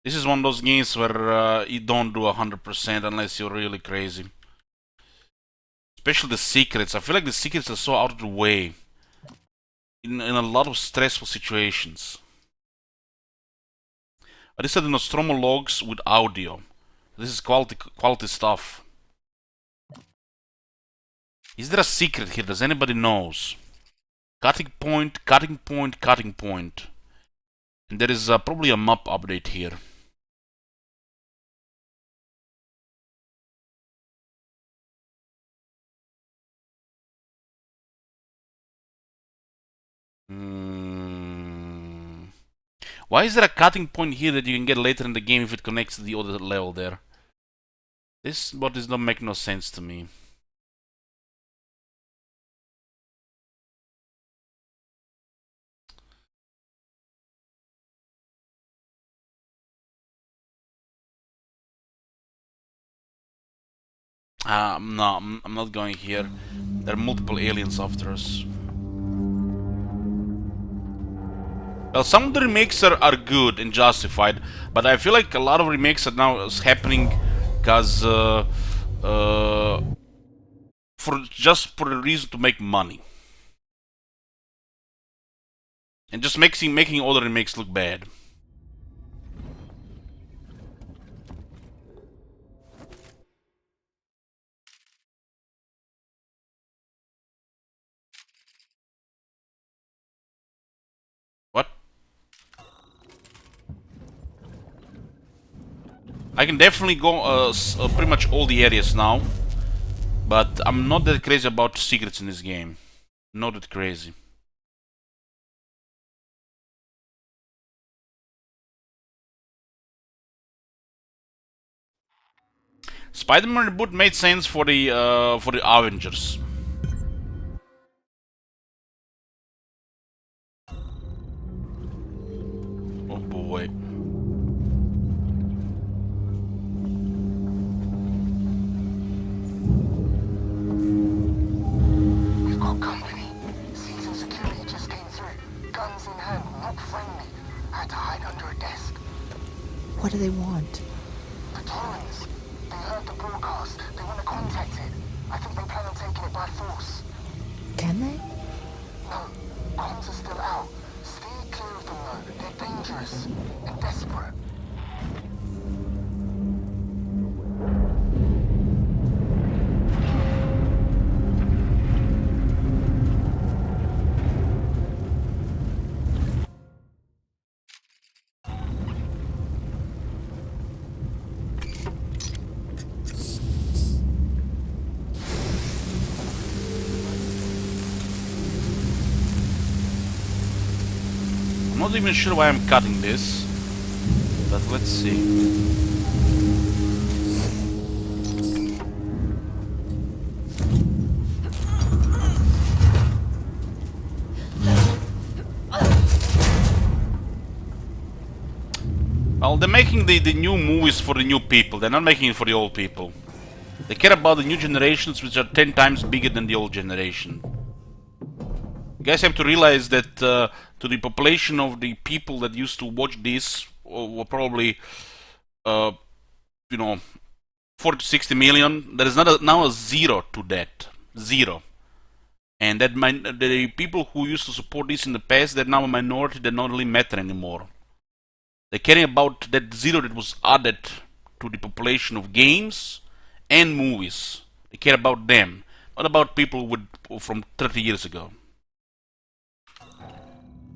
This is one of those games where you don't do 100% unless you're really crazy. Especially the secrets. I feel like the secrets are so out of the way in a lot of stressful situations. But these are the Nostromo logs with audio. This is quality stuff. Is there a secret here? Does anybody knows? Cutting point, cutting point, cutting point. And there is probably a map update here. Why is there a cutting point here that you can get later in the game if it connects to the other level there? This does not make no sense to me. No, I'm not going here. There are multiple aliens after us. Well, some of the remakes are good and justified, but I feel like a lot of remakes are now happening because just for a reason to make money, and just making all the remakes look bad. What? I can definitely go pretty much all the areas now, but I'm not that crazy about secrets in this game. Not that crazy. Spider-Man reboot made sense for the Avengers. Oh boy. We've got company. Seegson security just came through. Guns in hand, not friendly. I had to hide under a desk. What do they want? The Torrens. They heard the broadcast. They want to contact it. I think they plan on taking it by force. Can they? No, comms are still out. Stay clear of them though. They're dangerous and desperate. I'm not even sure why I'm cutting this, but let's see. Well, they're making the new movies for the new people. They're not making it for the old people. They care about the new generations, which are 10 times bigger than the old generation. You guys have to realize that to the population of the people that used to watch this, were probably, you know, 40 to 60 million. There is now a zero to that. Zero. And that the people who used to support this in the past, they're now a minority that don't really matter anymore. They're caring about that zero that was added to the population of games and movies. They care about them, not about people from 30 years ago.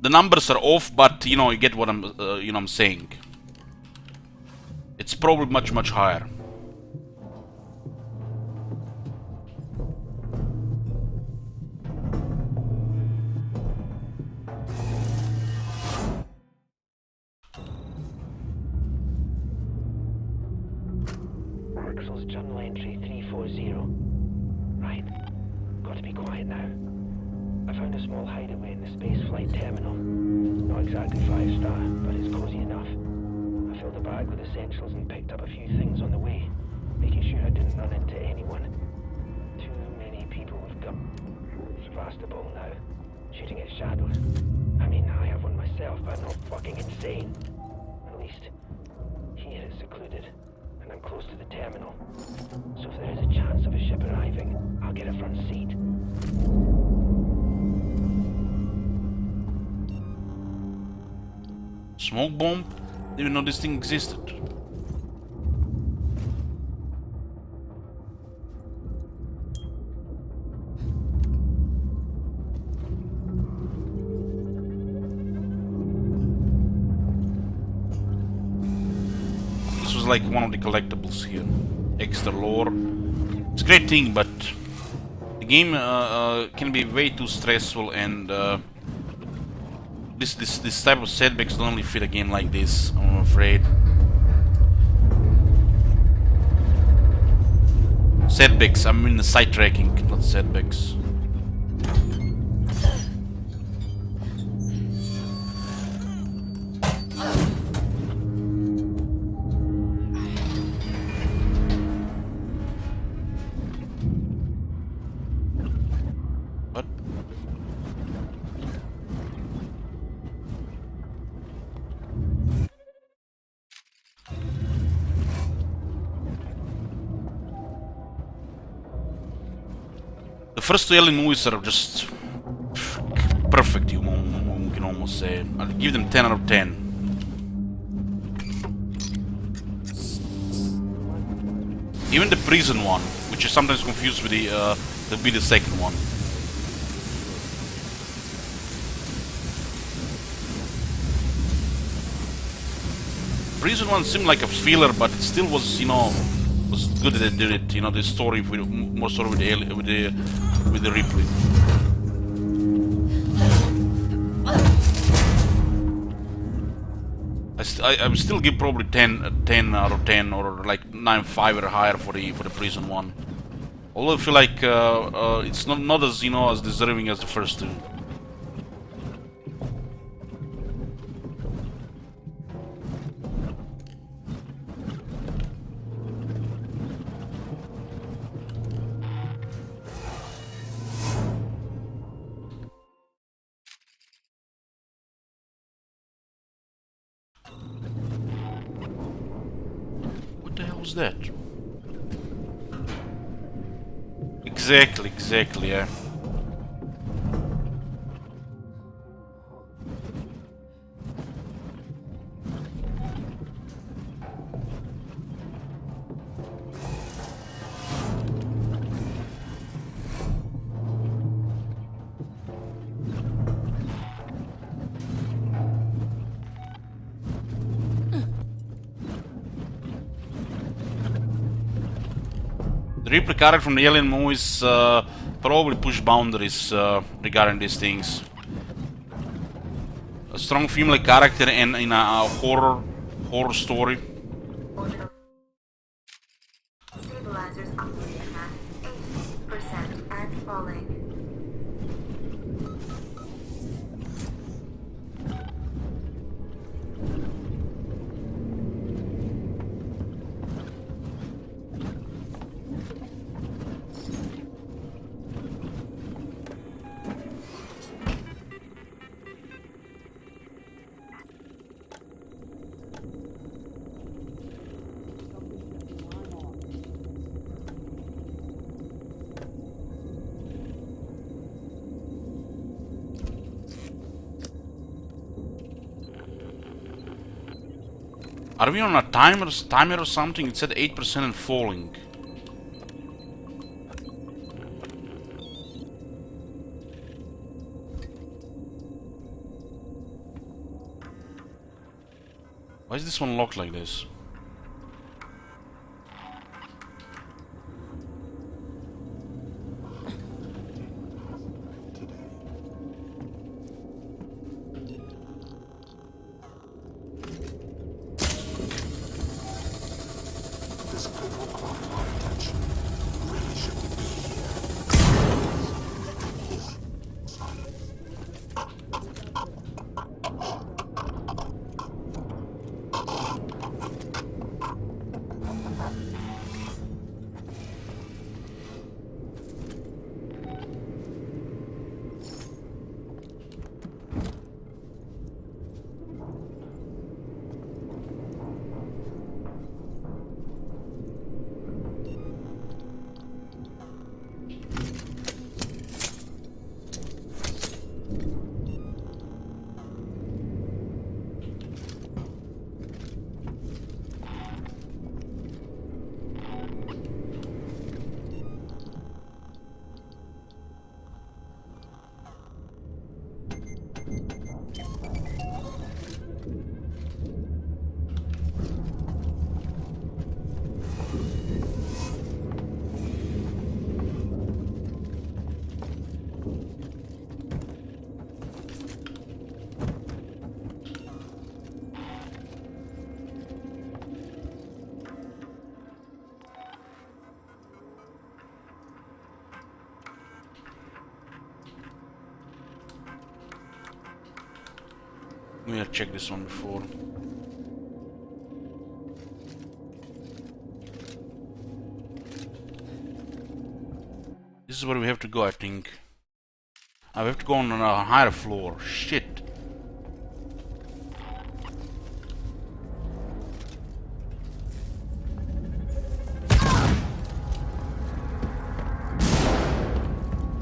The numbers are off, but you know, you get what I'm saying. It's probably much higher. Marxell's journal entry 340. Right. Got to be quiet now. I found a small hideaway in the spaceflight terminal. Not exactly 5-star, but it's cozy enough. I filled the bag with essentials and picked up a few things on the way, making sure I didn't run into anyone. Too many people have got Sevastopol now, shooting at shadows. I mean, I have one myself, but I'm not fucking insane. At least, here it's secluded, and I'm close to the terminal. So if there is a chance of a ship arriving, I'll get a front seat. Smoke bomb? Didn't even know this thing existed. This was like one of the collectibles here. Extra lore. It's a great thing, but the game can be way too stressful, and this type of setbacks don't really fit a game like this, I'm afraid. Setbacks, I mean the sidetracking, not setbacks. The first two Alien movies are just perfect, you can almost say. I'll give them 10 out of 10. Even the prison one, which is sometimes confused with the second one. Prison one seemed like a filler, but it still was, you know, was good that they did it. You know, the story with more story with the Ripley. I would still give probably 10 out of 10 or like 9.5 or higher for the prison one. Although I feel like it's not as, you know, as deserving as the first two. What the hell was that? Exactly, yeah. The Ripley character from the Alien movies probably push boundaries regarding these things. A strong female character in a horror story. Stabilizers operating at 80% and falling. Are we on a timer or something? It said 8% and falling. Why is this one locked like this? This could require our attention. Really shouldn't be here. Son. We have checked this one before. This is where we have to go, I think. I have to go on a higher floor. Shit.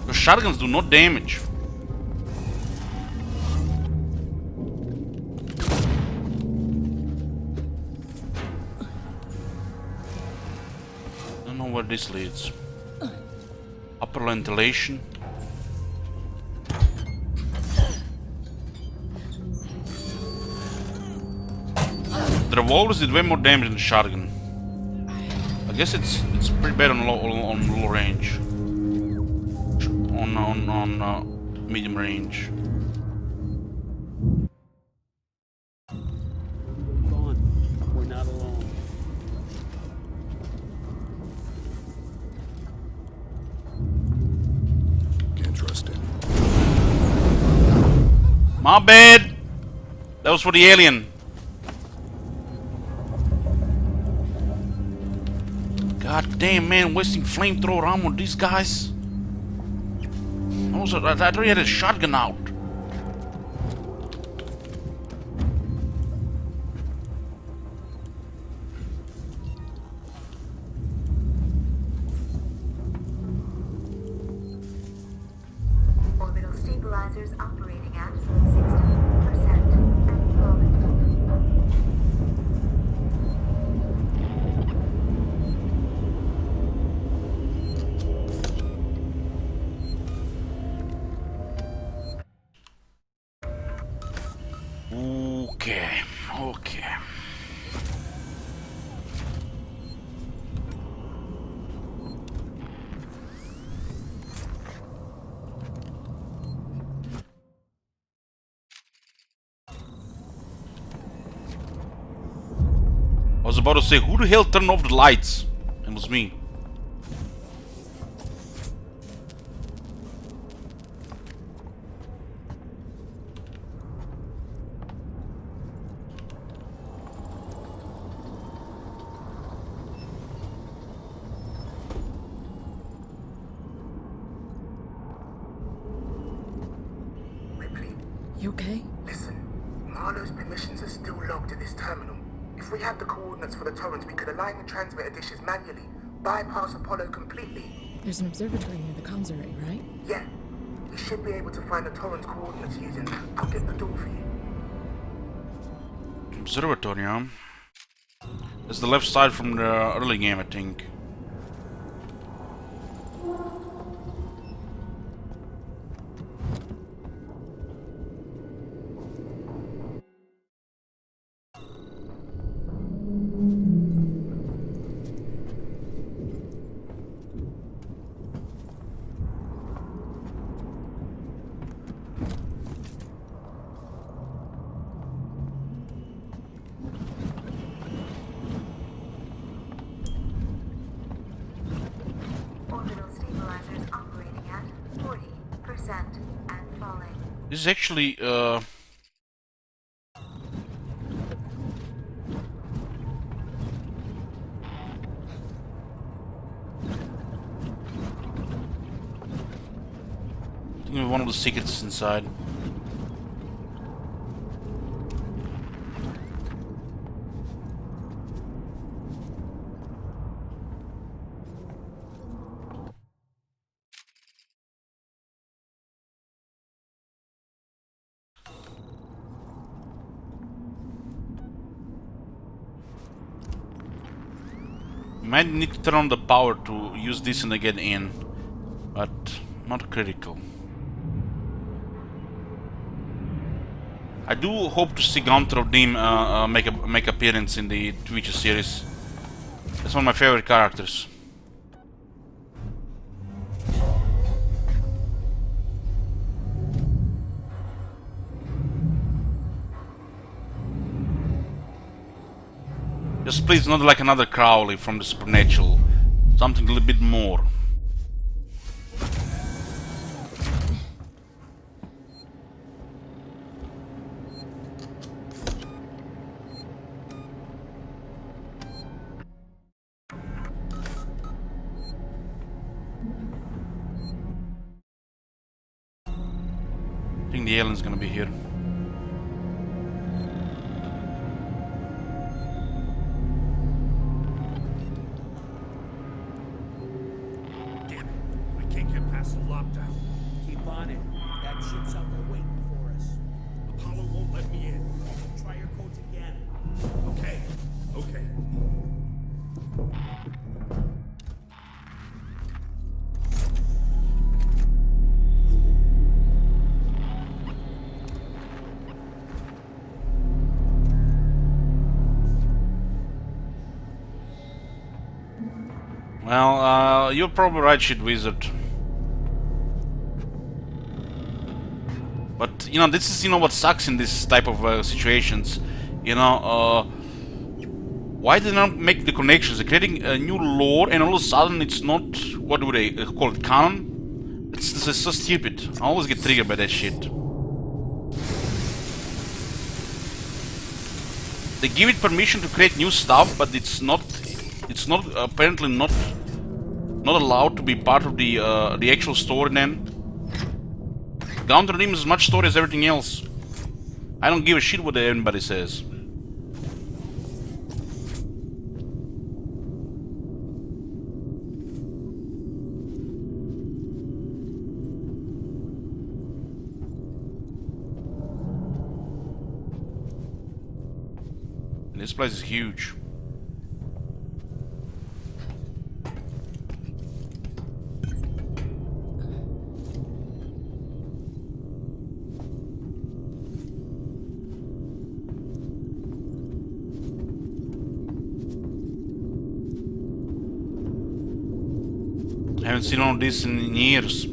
The shotguns do not damage. I don't know where this leads. Upper ventilation. The revolvers did way more damage than the shotgun. I guess it's pretty bad on low range. On medium range. We're not alone. Can't trust him. My bad! That was for the alien. God damn, man, wasting flamethrower ammo on these guys. I already had a shotgun out. Orbital stabilizers operating at 60% at the moment. Okay. I was about to say, who the hell turned off the lights? It was me. Ripley, You okay? listen. Marlowe's permissions are still logged at this terminal. If we had the coordinates for the torrent, we could align the transmitter dishes manually, bypass Apollo completely. There's an observatory near the comms array, right? Yeah, we should be able to find the torrent coordinates using that. I'll get the door for you. Observatory, huh? It's the left side from the early game, I think. Orbital stabilizers operating at 40% and falling. This is actually I think one of the secrets inside. Might need to turn on the power to use this and get in, but not critical. I do hope to see Gunter of Doom make appearance in the Twitch series. That's one of my favorite characters. Just please, not like another Crowley from the Supernatural. Something a little bit more. I think the alien's gonna be here. The lockdown. Keep on it. That ship's out there waiting for us. Apollo won't let me in. Try your codes again. Okay. Okay. Well, you're probably right, shit wizard. But you know, this is what sucks in this type of situations. Why did they not make the connections? They're creating a new lore, and all of a sudden it's not, what do they call it, canon? It's so stupid. I always get triggered by that shit. They give it permission to create new stuff, but it's not apparently not allowed to be part of the actual story then. Gunter Doom is as much story as everything else. I don't give a shit what anybody says. And this place is huge. I haven't seen all of this in years.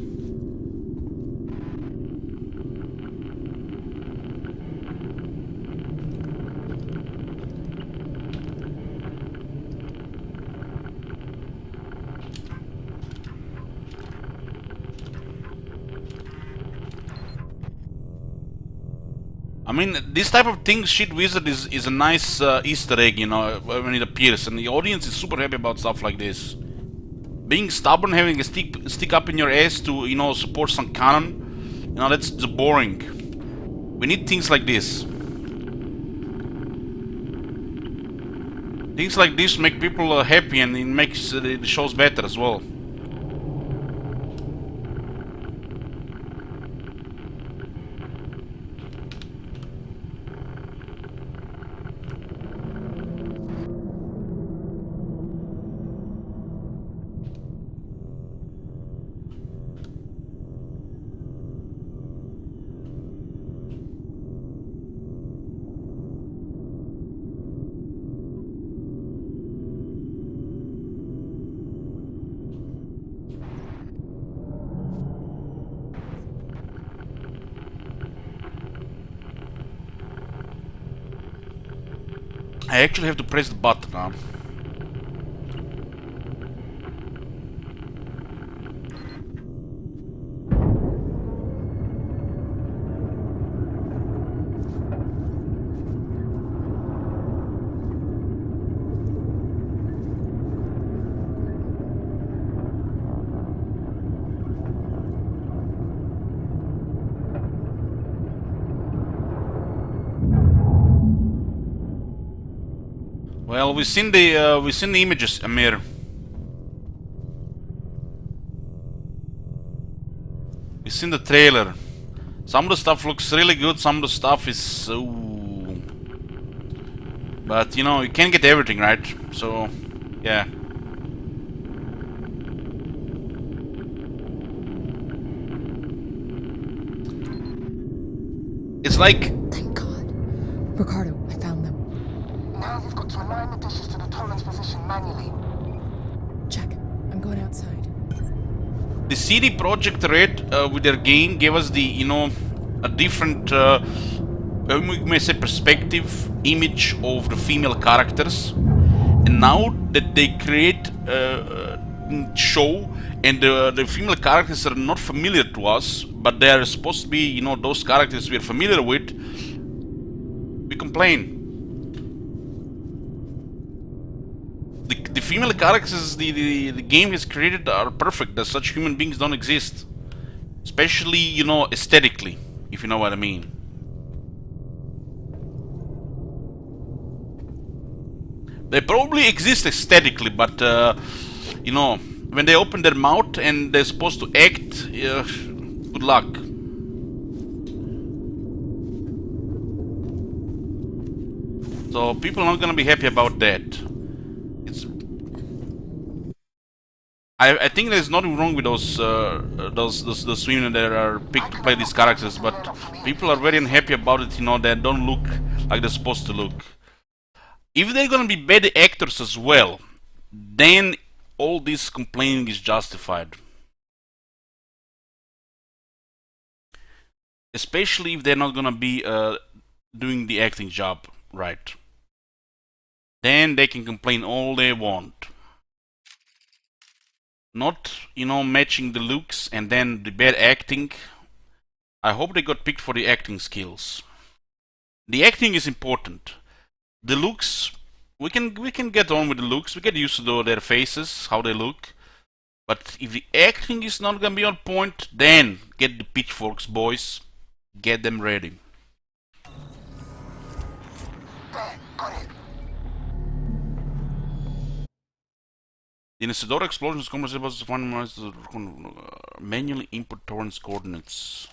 I mean, this type of thing, Shit Wizard is a nice Easter egg, when it appears, and the audience is super happy about stuff like this. Being stubborn, having a stick up in your ass to, support some canon, that's boring. We need things like this. Things like this make people happy, and it makes the shows better as well. I actually have to press the button now. Well, we've seen the images, Amir. We've seen the trailer. Some of the stuff looks really good. Some of the stuff is so. But you know, you can't get everything right. So, yeah. It's like. Thank God, Ricardo, I found them. Now you've got to align the dishes to the Torrens position manually. Check. I'm going outside. The CD Projekt Red with their game gave us the, you know, a different, we may say, perspective, image of the female characters. And now that they create show and the female characters are not familiar to us, but they are supposed to be, you know, those characters we are familiar with, we complain. The female characters the game has created are perfect. That such human beings don't exist, especially, you know, aesthetically, if you know what I mean. They probably exist aesthetically, but you know, when they open their mouth and they're supposed to act, good luck. So people are not gonna be happy about that. I think there's nothing wrong with those women that are picked to play these characters, but people are very unhappy about it, you know, they don't look like they're supposed to look. If they're gonna be bad actors as well, then all this complaining is justified. Especially if they're not gonna be doing the acting job right. Then they can complain all they want. Not, you know, matching the looks and then the bad acting. I hope they got picked for the acting skills. The acting is important. The looks, we can get on with the looks. We get used to their faces, how they look. But if the acting is not gonna be on point, then get the pitchforks, boys. Get them ready. There, got it. The Isidora explosion is commonly to find manually input Torrens coordinates.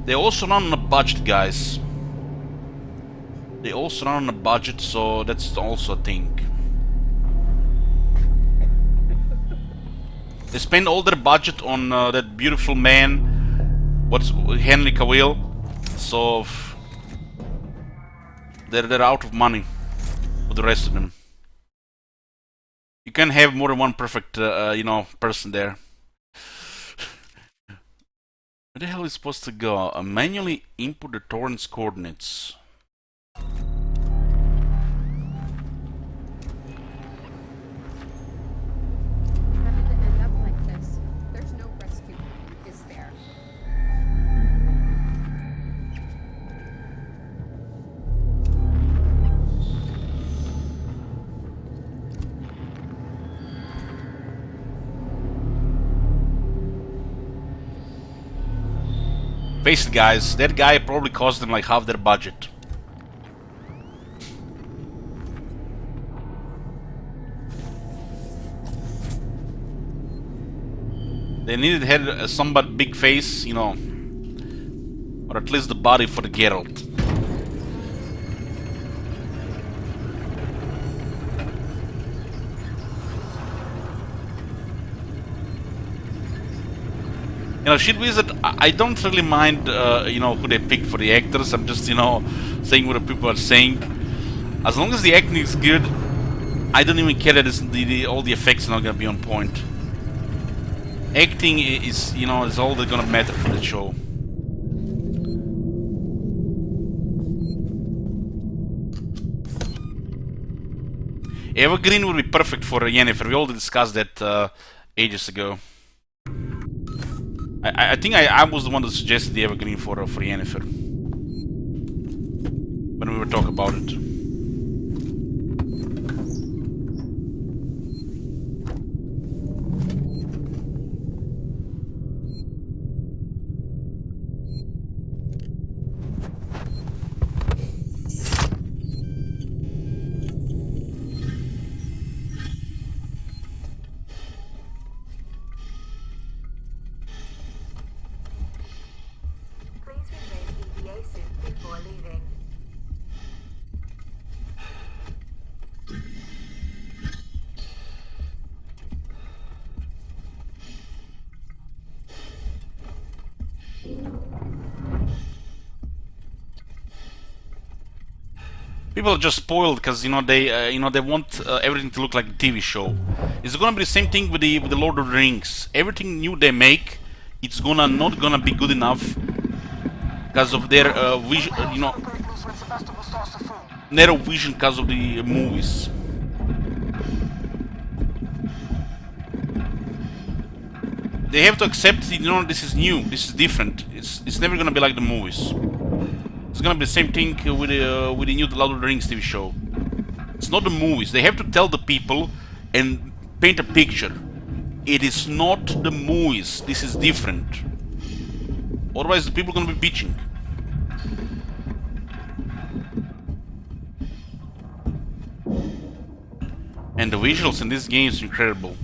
They also run on a budget, guys. They also run on a budget, so that's also a thing. They spend all their budget on that beautiful man. What's Henry Cavill? So they're out of money for the rest of them. You can have more than one perfect, you know, person there. Where the hell is supposed to go? Manually input the Torrens coordinates. Face it, guys, that guy probably cost them like half their budget. They needed had somebody big face, you know, or at least the body for the Geralt. You know, Shield Wizard, I don't really mind, you know, who they picked for the actors. I'm just, you know, saying what the people are saying. As long as the acting is good, I don't even care that all the effects are not gonna be on point. Acting is, you know, is all that's gonna matter for the show. Evergreen would be perfect for Yennefer. We already discussed that ages ago. I think I was the one that suggested the Evergreen for Yennefer when we were talking about it. Please replace EVA suit before leaving. People are just spoiled because you know they want everything to look like a TV show. It's gonna be the same thing with the Lord of the Rings. Everything new they make, it's not gonna be good enough because of their vision, you know, narrow vision because of the movies. They have to accept, you know, this is new, this is different. It's never gonna be like the movies. It's gonna be the same thing with the new Lord of the Rings TV show. It's not the movies. They have to tell the people and paint a picture. It is not the movies. This is different. Otherwise, the people are gonna be bitching. And the visuals in this game is incredible.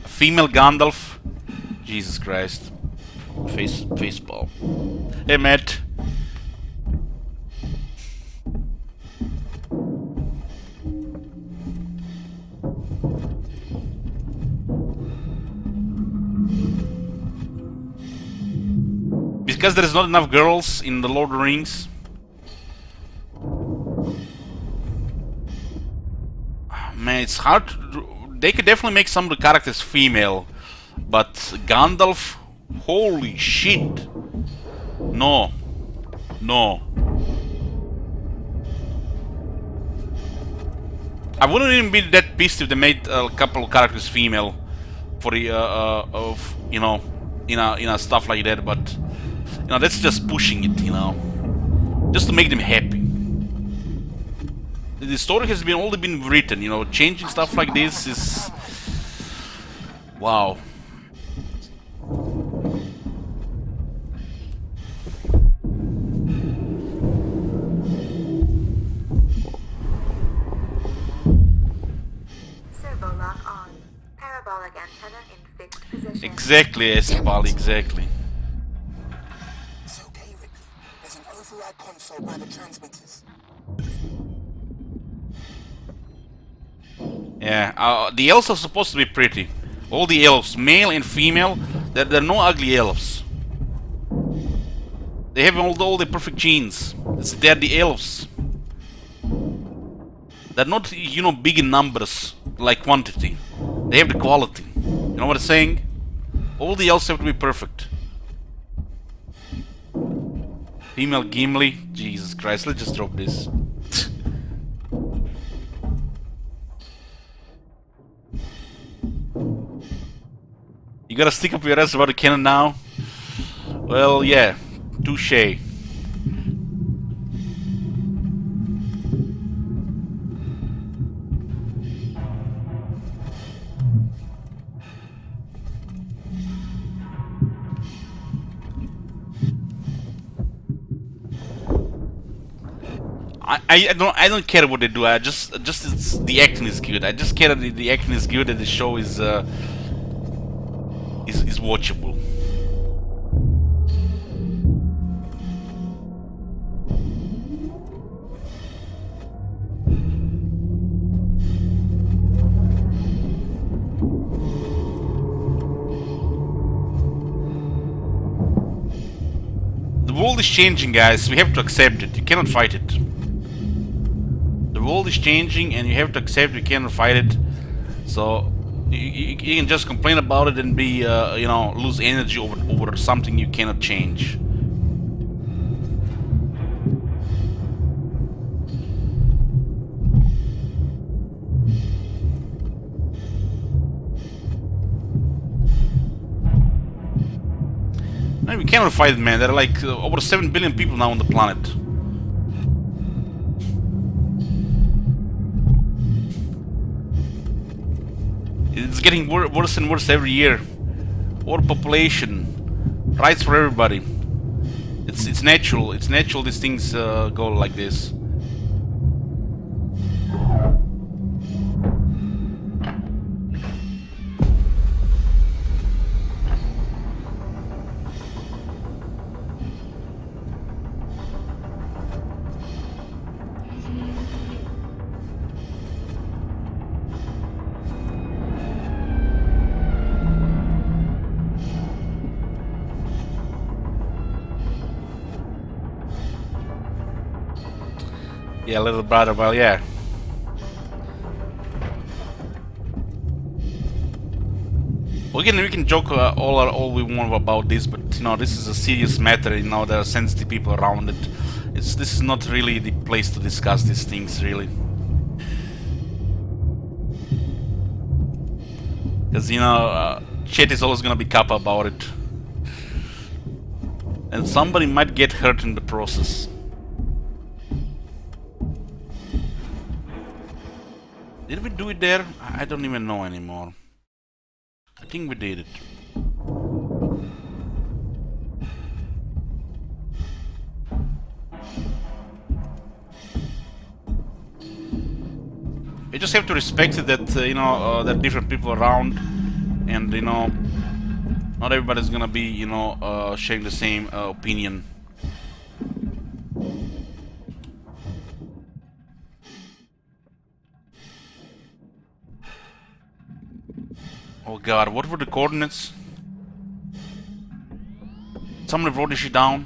Female Gandalf. Jesus Christ. Facepalm. Hey, Matt. Because there is not enough girls in the Lord of the Rings. Man, it's hard to... They could definitely make some of the characters female, but Gandalf, holy shit! No, no. I wouldn't even be that pissed if they made a couple of characters female for the you know, in a stuff like that. But you know, that's just pushing it, you know, just to make them happy. The story has already been written, you know, changing stuff like this is... Wow. Servo lock on. Parabolic antenna in fixed position. Exactly, Espal, exactly. It's okay, Ripley. There's an override console by the transmitters. Yeah, the elves are supposed to be pretty. All the elves, male and female, there are no ugly elves. They have all the perfect genes. They're the elves. They're not, you know, big in numbers, like quantity. They have the quality. You know what I'm saying? All the elves have to be perfect. Female Gimli? Jesus Christ, let's just drop this. You gotta stick up your ass about the cannon now? Well, yeah. Touché. I don't care what they do. I just the acting is good. I just care that the acting is good and the show is watchable. world is changing, guys. We have to accept it. You cannot fight it. The world is changing and you have to accept you cannot fight it. So you can just complain about it and be, you know, lose energy over something you cannot change. No, we cannot fight it, man. There are like over 7 billion people now on the planet. It's getting worse and worse every year. Overpopulation, rights for everybody. It's natural. It's natural these things go like this. Yeah, little brother, well, yeah. Well, again, we can joke all we want about this, but you know, this is a serious matter. You know, there are sensitive people around it. This is not really the place to discuss these things, really. Because you know, shit is always gonna be kappa about it, and somebody might get hurt in the process. Did we do it there? I don't even know anymore. I think we did it. You just have to respect it that, you know, there are different people around, and, you know, not everybody's gonna be, you know, sharing the same opinion. Oh god, what were the coordinates? Somebody wrote this shit down.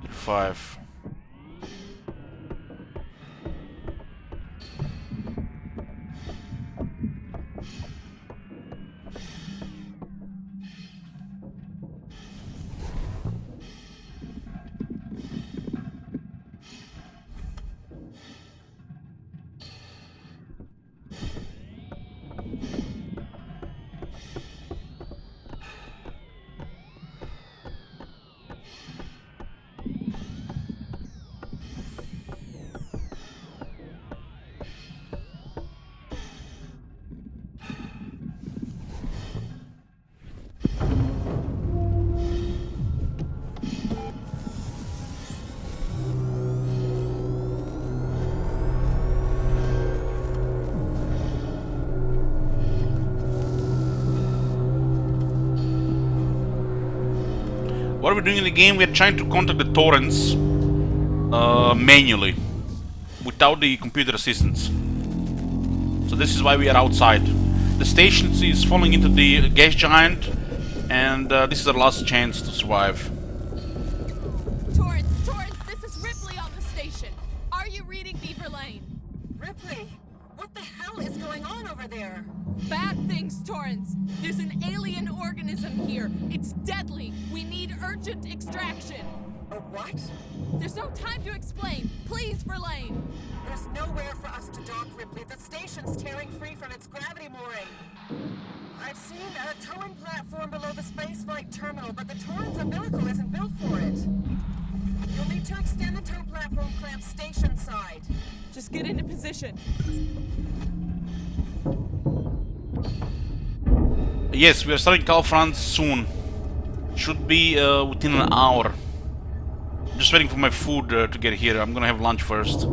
Five. What are we doing in the game? We are trying to contact the Torrens manually, without the computer assistance. So this is why we are outside. The station is falling into the gas giant, and this is our last chance to survive. Torrens, this is Ripley on the station. Are you reading Beaver Lane? Ripley, what the hell is going on over there? Bad things, Torrens. There's an alien organism here. It's deadly. We need urgent extraction. A what? There's no time to explain. Please, Verlaine. There's nowhere for us to dock, Ripley. The station's tearing free from its gravity mooring. I've seen a towing platform below the spaceflight terminal, but the Torrens umbilical isn't built for it. You'll need to extend the tow platform clamp station side. Just get into position. Yes, we are starting Calfrance soon. Should be within an hour. Just waiting for my food to get here. I'm gonna have lunch first.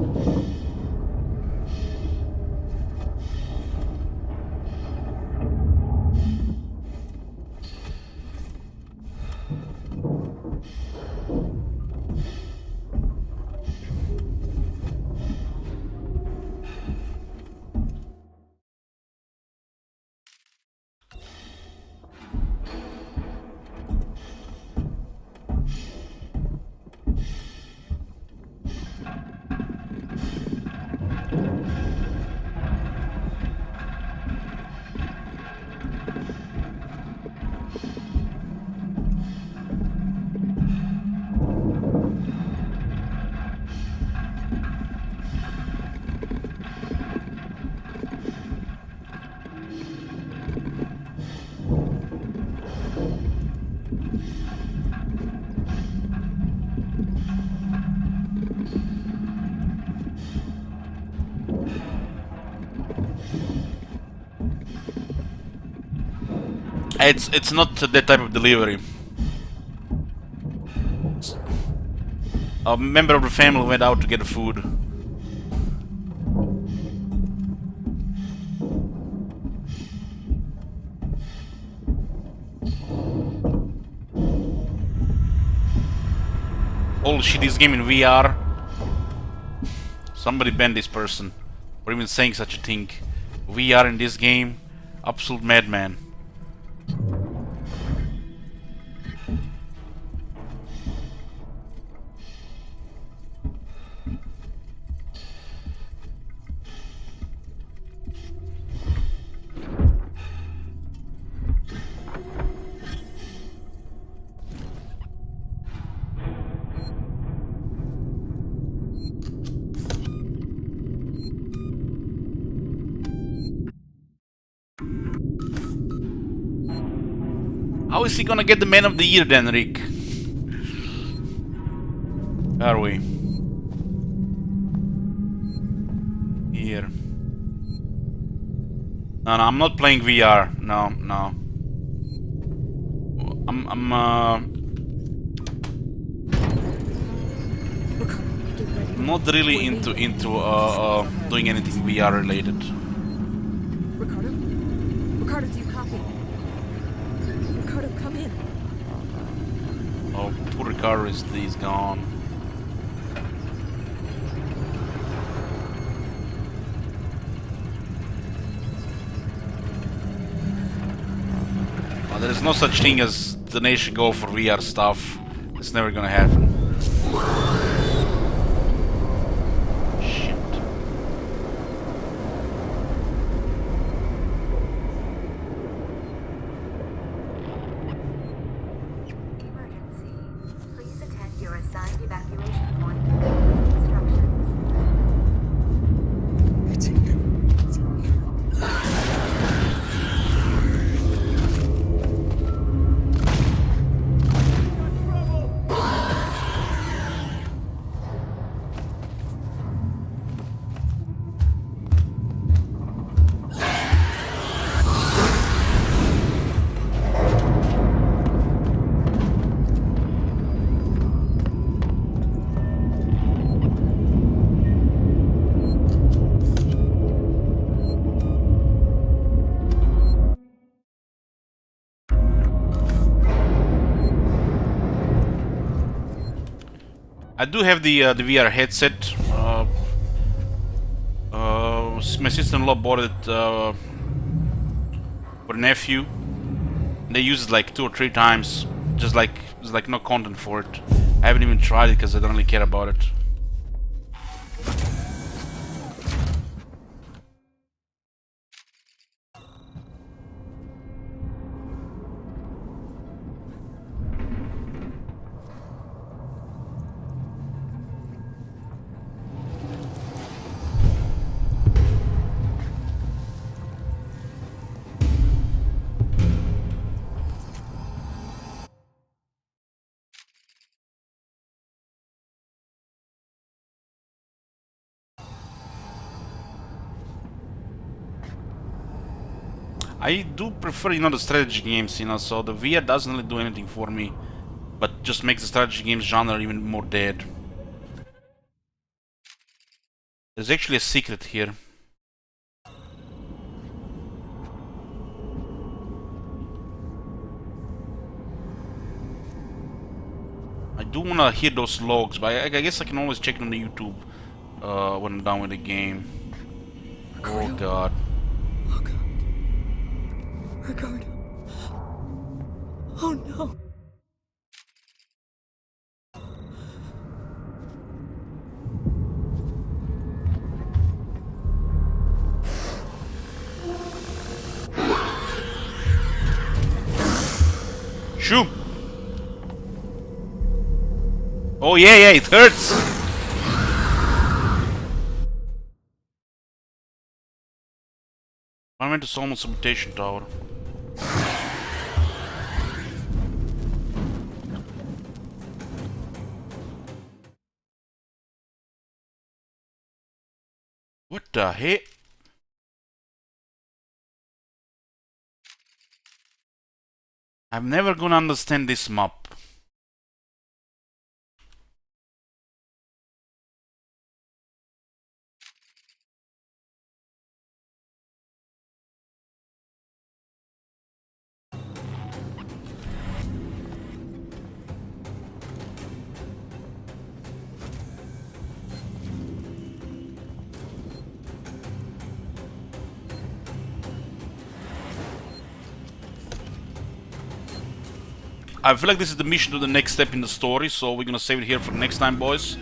It's not that type of delivery. A member of the family went out to get food. Holy shit, this game in VR. Somebody ban this person for even saying such a thing. VR in this game, absolute madman. How is he gonna get the Man of the Year then, Rick? Are we? Here. No, I'm not playing VR. No. I'm not really into doing anything VR related. Ricardo, do you copy? Ricardo, come in. Oh, poor Ricardo is gone. Well, there is no such thing as the nation go for VR stuff. It's never gonna happen. I do have the VR headset. My sister-in-law bought it for nephew. They use it like 2 or 3 times. Just like there's like no content for it. I haven't even tried it because I don't really care about it. I do prefer, the strategy games, so the VR doesn't really do anything for me, but just makes the strategy games genre even more dead. There's actually a secret here. I do wanna hear those logs, but I guess I can always check on the YouTube when I'm done with the game. Oh god. Ricardo. Oh no. Shoot! Oh yeah, it hurts! I went to Solomon Sabotation Tower. What the heck? I'm never gonna understand this map. I feel like this is the mission to the next step in the story, so we're gonna save it here for next time, boys.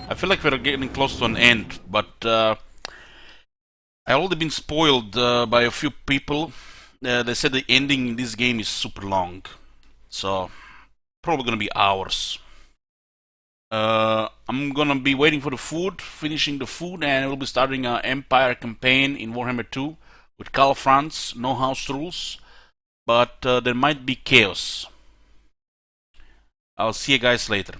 I feel like we're getting close to an end, but I already been spoiled by a few people. They said the ending in this game is super long, so probably gonna be hours. I'm gonna be waiting for the food, finishing the food, and we'll be starting an Empire campaign in Warhammer 2 with Karl Franz, no house rules, but there might be chaos. I'll see you guys later.